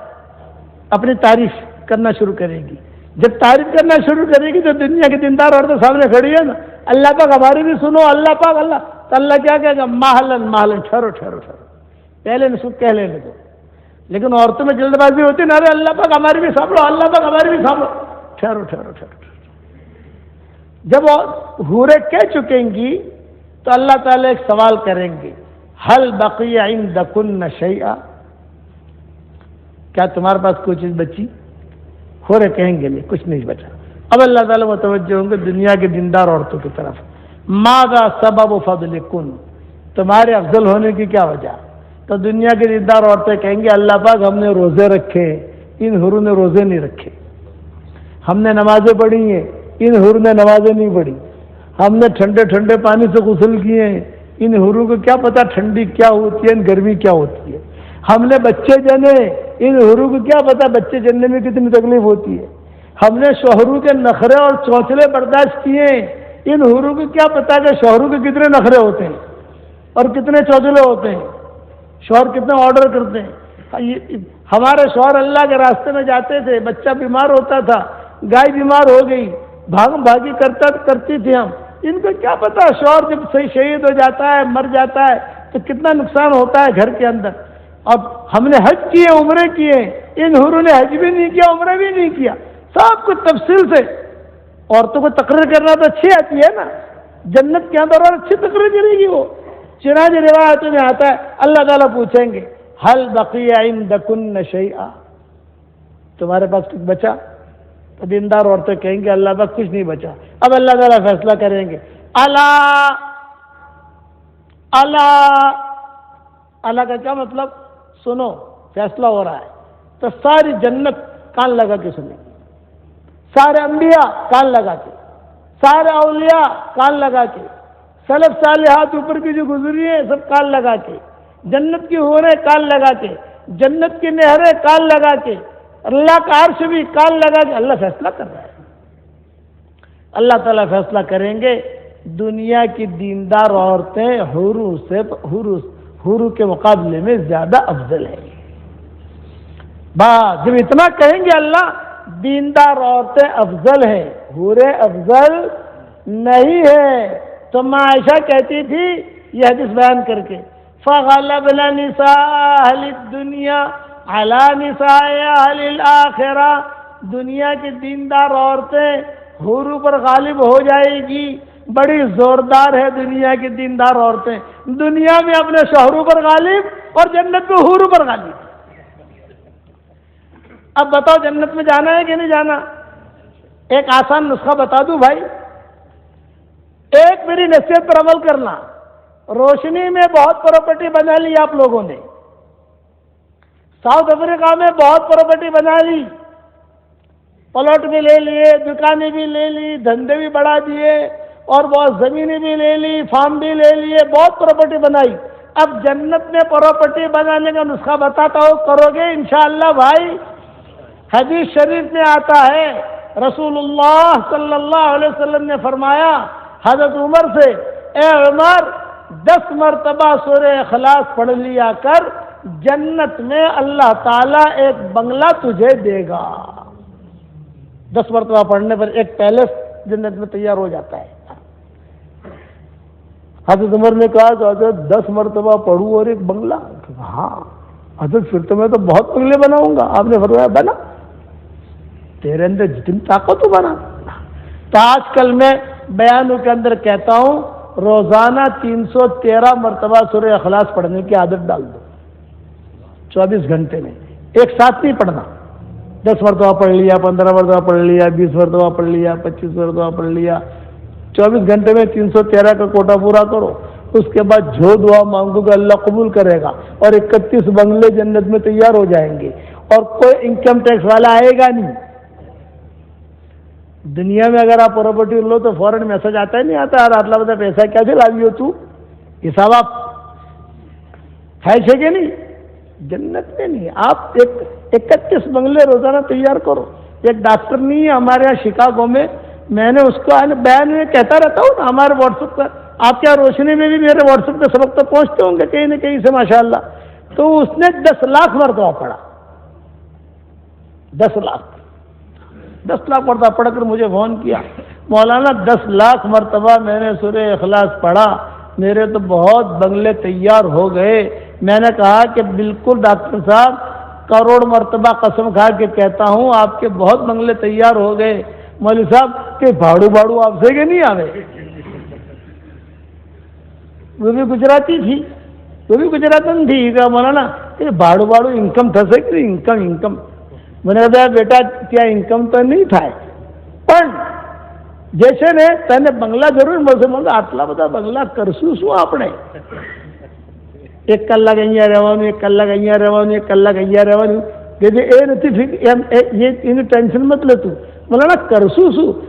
اپنی تعریف کرنا شروع کرے گی. جب تعریف کرنا شروع کرے گی تو دنیا کے دیندار عورتیں سامنے کھڑی ہے نا، اللہ پاک ہماری بھی سنو، اللہ پاک اللہ. تو اللہ کیا کہے گا؟ مہلن مہلن، ٹھہرو ٹھہرو ٹھہرو، پہلے نسخ کہہ لینے دو. لیکن عورتوں میں جلد بازی ہوتی نا، ارے اللہ پاک ہماری بھی سانبھلو، اللہ پاک ہماری بھی سانبھلو، ٹھہرو ٹھہرو ٹھہرو. جب حوریں کہہ چکیں گی تو اللہ تعالیٰ ایک سوال کریں گے، حل بقی عندکن شیئا، کیا تمہارے پاس کوئی چیز بچی؟ حوریں کہیں گے نہیں، کچھ نہیں بچا. اب اللہ تعالیٰ متوجہ ہوں گے دنیا کے دیندار عورتوں کی طرف، ماذا سبب فضلکن، تمہارے افضل ہونے کی کیا وجہ؟ تو دنیا کی دیندار عورتیں کہیں گے اللہ پاک ہم نے روزے رکھے، ان حوروں نے روزے نہیں رکھے. ہم نے نمازیں پڑھی ہیں، ان حوروں نے نمازیں نہیں پڑھی. ہم نے ٹھنڈے ٹھنڈے پانی سے غسل کیے ہیں، ان حوروں کو کیا پتا ٹھنڈی کیا ہوتی ہے، گرمی کیا ہوتی ہے. ہم نے بچے جنے، ان حوروں کو کیا پتا بچے جننے میں کتنی تکلیف ہوتی ہے. ہم نے شوہروں کے نخرے اور چونچلے برداشت کیے، ان حوروں کو کیا پتا کہ شوہروں کے کتنے نخرے ہوتے ہیں اور کتنے چونچلے ہوتے ہیں، شوہر کتنے آرڈر کرتے ہیں. ہمارے شوہر اللہ کے راستے میں جاتے تھے، بچہ بیمار ہوتا تھا، گائے بیمار ہو گئی، بھاگ بھاگی کرتی تھی ہم. ان کو کیا پتا شوہر جب صحیح شہید ہو جاتا ہے، مر جاتا ہے تو کتنا نقصان ہوتا ہے گھر کے اندر. اب ہم نے حج کیے، عمرے کیے، ان حوروں نے حج بھی نہیں کیا، عمرہ بھی نہیں کیا. سب کچھ تفصیل سے. عورتوں کو تقریر کرنا تو اچھی آتی ہے نا، جنت کے اندر اور اچھی تقریر کرے گی وہ. چنانچہ روایتوں میں آتا ہے اللہ تعالیٰ پوچھیں گے حل بقی عندکن شیئا، تمہارے پاس کچھ بچا؟ تو دیندار عورتیں کہیں گے اللہ پاک کچھ نہیں بچا. اب اللہ تعالیٰ فیصلہ کریں گے، اللہ اللہ. اللہ کا کیا مطلب؟ سنو. فیصلہ ہو رہا ہے تو ساری جنت کان لگا کے سنے گی، سارے انبیاء کان لگا کے، سارے اولیاء کان لگا کے، سلف صالحات اوپر کی جو گزری ہیں سب کان لگا کے، جنت کی حوریں کان لگا کے، جنت کی نہریں کان لگا کے، اللہ کا عرش بھی کان لگا کے، اللہ فیصلہ کر رہا ہے۔ اللہ تعالیٰ فیصلہ کریں گے دنیا کی دیندار عورتیں حوروں کے مقابلے میں زیادہ افضل ہیں۔ بس جب اتنا کہیں گے اللہ دیندار عورتیں افضل ہیں، حوریں افضل نہیں ہے، تو ماں عائشہ کہتی تھی یہ حدیث بیان کر کے فَغَلَبْنَ نِسَاءَ أَهْلِ الدُّنْيَا عَلَى نِسَاءِ أَهْلِ الْآخِرَةِ، دنیا کی دیندار عورتیں حوروں پر غالب ہو جائے گی، بڑی زوردار ہے دنیا کی دیندار عورتیں، دنیا میں اپنے شوہروں پر غالب اور جنت میں حوروں پر غالب۔ اب بتاؤ جنت میں جانا ہے کہ نہیں جانا؟ ایک آسان نسخہ بتا دوں بھائی، ایک میری نصیحت پر عمل کرنا، روشنی میں بہت پراپرٹی بنا لی آپ لوگوں نے، ساؤتھ افریقہ میں بہت پراپرٹی بنا لی، پلاٹ بھی لے لیے، دکانیں بھی لے لی، دھندے بھی بڑھا دیے، اور بہت زمینیں بھی لے لی، فارم بھی لے لیے، بہت پراپرٹی بنائی۔ اب جنت میں پراپرٹی بنانے کا نسخہ بتاتا ہوں، کرو گے انشاءاللہ بھائی؟ حدیث شریف میں آتا ہے رسول اللہ صلی اللہ علیہ وسلم نے فرمایا حضرت عمر سے، اے عمر 10 مرتبہ سورہ اخلاص پڑھ لیا کر، جنت میں اللہ تعالیٰ ایک بنگلہ تجھے دے گا۔ 10 مرتبہ پڑھنے پر ایک پیلس جنت میں تیار ہو جاتا ہے۔ حضرت عمر نے کہا کہ حضرت 10 مرتبہ پڑھوں اور ایک بنگلہ؟ ہاں حضرت پھر تو میں تو بہت بنگلے بناؤں گا۔ آپ نے فرمایا بنا، تیرے اندر جتنی طاقت ہو بنا۔ تو آج کل میں بیانوں کے اندر کہتا ہوں روزانہ 313 مرتبہ سورہ اخلاص پڑھنے کی عادت ڈال دو 24 گھنٹے میں، ایک ساتھ نہیں پڑھنا، 10 مرتبہ پڑھ لیا، 15 مرتبہ پڑھ لیا، 20 مرتبہ پڑھ لیا، 25 مرتبہ پڑھ لیا، 24 گھنٹے میں 313 کا کوٹا پورا کرو۔ اس کے بعد جو دعا مانگو گے اللہ قبول کرے گا، اور 31 بنگلے جنت میں تیار ہو جائیں گے، اور کوئی انکم ٹیکس والا آئے گا نہیں۔ دنیا میں اگر آپ پراپرٹی لو تو فوراً میسج آتا ہی نہیں آتا، یار آتلا بتا پیسہ کیا سے لاوی ہو تو، حساب آپ ہے کہ نہیں؟ جنت میں نہیں، آپ 31 بنگلے روزانہ تیار کرو۔ ایک ڈاکٹر نہیں ہے ہمارے یہاں شکاگو میں نے اس کو بیان میں کہتا رہتا ہوں نا، ہمارے واٹس ایپ پر، آپ کیا روشنی میں بھی میرے واٹس ایپ پہ سبق تو پہنچتے ہوں گے کہیں نہ کہیں سے ماشاءاللہ، تو اس نے 10 لاکھ مرتبہ پڑھا، 10 لاکھ مرتبہ پڑھ کر مجھے فون کیا، مولانا 10 لاکھ مرتبہ میں نے سورہ اخلاص پڑھا، میرے تو بہت بنگلے تیار ہو گئے۔ میں نے کہا کہ بالکل ڈاکٹر صاحب، کروڑ مرتبہ قسم کھا کے کہتا ہوں آپ کے بہت بنگلے تیار ہو گئے۔ مولوی صاحب کہ بھاڑو آپ سے کہ نہیں آوے؟ وہ بھی گجراتی تھی، وہ بھی گجراتن تھی، کہ مولانا کہ بھاڑو انکم تھا سے کہ انکم میں نے کہا بیٹا کیا انکم تو نہیں تھا، پر جیسے نے تینے بنگلہ ضرور مجھے آٹلا بتا بنگلہ کرسو شو آپ نے، 1 કલાક અહીંયા રહેવાનું, 1 કલાક અહીંયા રહેવાનું, 1 કલાક અહીંયા રહેવાનું, કે એ નથી એની ટેન્શન મત લેતું। બોલા કરશું શું?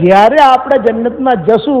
જ્યારે આપણે જન્નતમાં જશું,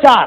4।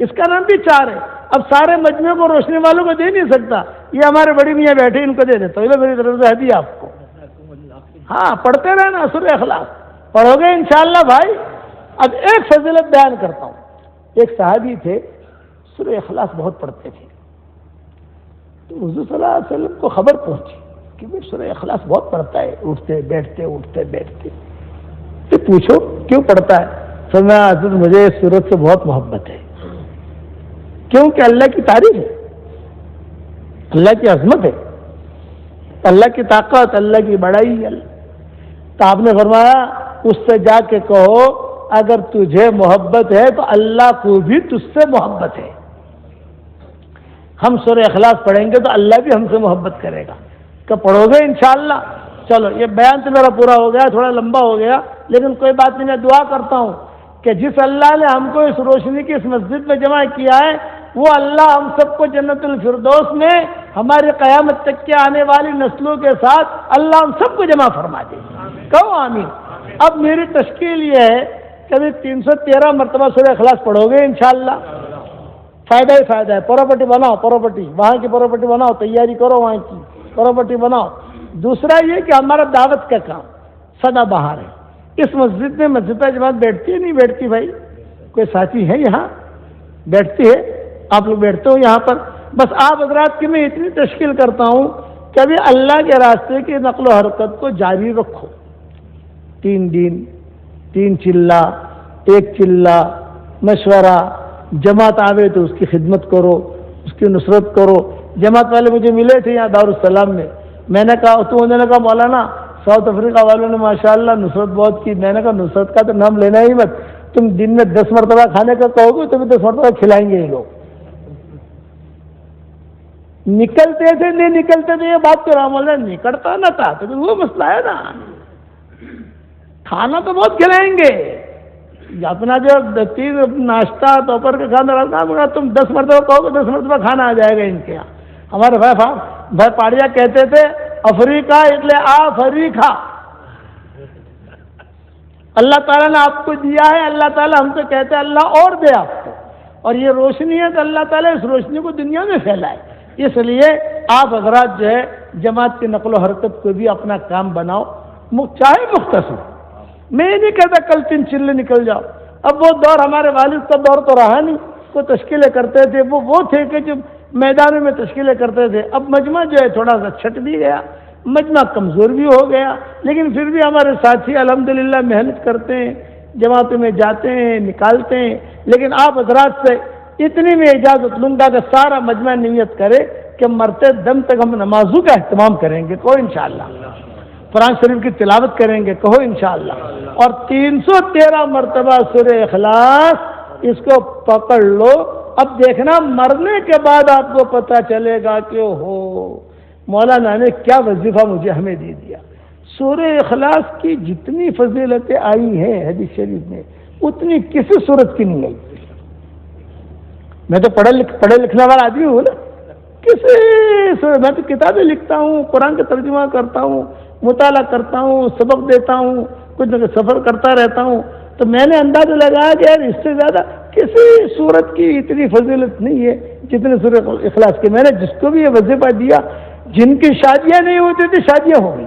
اس کا نام بھی چار ہے. اب سارے مجموعے کو روشنی والوں کو دے نہیں سکتا, یہ ہمارے بڑی میاں بیٹھے ان کو دے دیتا ہوں, میری طرف سے ہدیہ آپ کو. ہاں پڑھتے رہنا سورہ اخلاص, پڑھو گے انشاءاللہ بھائی. اب ایک فضیلت بیان کرتا ہوں. ایک صحابی تھے سورہ اخلاص بہت پڑھتے تھے, تو حضور صلی اللہ علیہ وسلم کو خبر پہنچی کہ وہ سورہ اخلاص بہت پڑھتا ہے, اٹھتے بیٹھتے. تو پوچھو کیوں پڑھتا ہے؟ فرمایا حضرت مجھے اس سورت سے بہت محبت ہے. کیونکہ اللہ کی تعریف ہے, اللہ کی عظمت ہے, اللہ کی طاقت, اللہ کی بڑائی ہے. تو آپ نے فرمایا اس سے جا کے کہو اگر تجھے محبت ہے تو اللہ کو بھی تجھ سے محبت ہے. ہم سورہ اخلاص پڑھیں گے تو اللہ بھی ہم سے محبت کرے گا. کہ پڑھو گے انشاءاللہ. چلو یہ بیان تو میرا پورا ہو گیا, تھوڑا لمبا ہو گیا, لیکن کوئی بات نہیں. میں دعا کرتا ہوں کہ جس اللہ نے ہم کو اس روشنی کی اس مسجد میں جمع کیا ہے, وہ اللہ ہم سب کو جنت الفردوس میں ہماری قیامت تک کے آنے والی نسلوں کے ساتھ اللہ ہم سب کو جمع فرما دے. کہو آمین. اب میری تشکیل یہ ہے کہ ابھی 313 مرتبہ سورہ اخلاص پڑھو گے انشاءاللہ. فائدہ ہی فائدہ ہے. پراپرٹی بناؤ, پراپرٹی وہاں کی پراپرٹی بناؤ, تیاری کرو وہاں کی پراپرٹی بناؤ. دوسرا یہ کہ ہمارا دعوت کا کام سدا بہار ہے. اس مسجد میں مسجد جماعت بیٹھتی ہے نہیں بیٹھتی بھائی؟ کوئی ساتھی ہے یہاں بیٹھتی ہے؟ آپ لوگ بیٹھتے ہو یہاں پر؟ بس آپ حضرات کی میں اتنی تشکیل کرتا ہوں کہ ابھی اللہ کے راستے کی نقل و حرکت کو جاری رکھو. 3 دن 3 چلہ 1 چلہ مشورہ, جماعت آوے تو اس کی خدمت کرو, اس کی نصرت کرو. جماعت والے مجھے ملے تھے یہاں دارالسلام میں نے کہا تو انہوں نے کہا مولانا ساؤتھ افریقہ والوں نے ماشاءاللہ نصرت بہت کی. میں نے کہا نصرت کا تو نام لینا ہی مت, تم دن میں 10 مرتبہ کھانے کا کہو گے تمہیں 10 مرتبہ کھلائیں گے یہ لوگ. نکلتے تھے نہیں نکلتے تھے یہ بات تو رام اللہ نکلتا نہ تھا, تو وہ مسئلہ ہے نا. کھانا تو بہت کھلائیں گے, اپنا جو 3 ناشتہ دوپہر کا کھانا رکھنا, تم 10 مرتبہ کہو گے 10 مرتبہ کھانا آ جائے گا ان کے یہاں. ہمارے بھائی پاڑیا کہتے تھے افریقہ એટલે افریقہ. اللہ تعالیٰ نے آپ کو دیا ہے, اللہ تعالیٰ ہم سے کہتے ہیں اللہ اور دے آپ کو, اور یہ روشنی ہے تو اللہ تعالیٰ اس روشنی کو دنیا میں پھیلائے. اس لیے آپ حضرات جو ہے جماعت کی نقل و حرکت کو بھی اپنا کام بناؤ, چاہے مختصر. میں یہ نہیں کہتا کل 3 چلے نکل جاؤ. اب وہ دور ہمارے والد کا دور تو رہا نہیں, کوئی تشکیلیں کرتے تھے, وہ تھے کہ جو میدانوں میں تشکیلیں کرتے تھے. اب مجمع جو ہے تھوڑا سا چھٹ بھی گیا, مجمع کمزور بھی ہو گیا, لیکن پھر بھی ہمارے ساتھی الحمدللہ محنت کرتے ہیں, جماعتوں میں جاتے ہیں, نکالتے ہیں. لیکن آپ حضرات سے اتنی میں اجازت لوں گا کہ سارا مجمع نیت کرے کہ مرتے دم تک ہم نمازوں کا اہتمام کریں گے, کہو انشاءاللہ. قرآن شریف کی تلاوت کریں گے, کہو انشاءاللہ. اور 313 مرتبہ سورہ اخلاص اس کو پکڑ لو. اب دیکھنا مرنے کے بعد آپ کو پتہ چلے گا کہ ہو مولانا نے کیا وظیفہ مجھے ہمیں دے دیا. سورہ اخلاص کی جتنی فضیلتیں آئی ہیں حدیث شریف میں اتنی کسی صورت کی نہیں آئی. میں تو پڑھے لکھنے والا آدمی ہوں نا, میں تو کتابیں لکھتا ہوں, قرآن کا ترجمہ کرتا ہوں, مطالعہ کرتا ہوں, سبق دیتا ہوں, کچھ نہ کچھ سفر کرتا رہتا ہوں. تو میں نے اندازہ لگایا کہ یار اس سے زیادہ کسی صورت کی اتنی فضیلت نہیں ہے جتنے سورہ اخلاص کی. میں نے جس کو بھی یہ وظیفہ دیا, جن کی شادیاں نہیں ہوتی تھی شادیاں ہو گئی,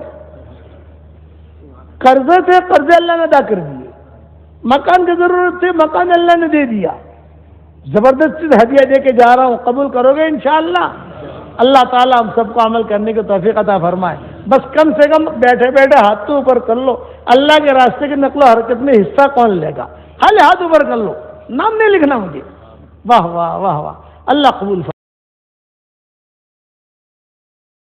قرضے تھے قرضے اللہ نے ادا کر دیے, مکان کی ضرورت تھی مکان اللہ نے دے دیا. زبردستی ہدیہ دے کے جا رہا ہوں, قبول کرو گے انشاءاللہ. اللہ تعالیٰ ہم سب کو عمل کرنے کی توفیق عطا فرمائے. بس کم سے کم بیٹھے بیٹھے ہاتھ تو اوپر کر لو, اللہ کے راستے کی نقل و حرکت میں حصہ کون لے گا؟ خالی ہاتھ اوپر کر لو, نام نہیں لکھنا مجھے. واہ واہ واہ واہ, اللہ قبول فرمائے.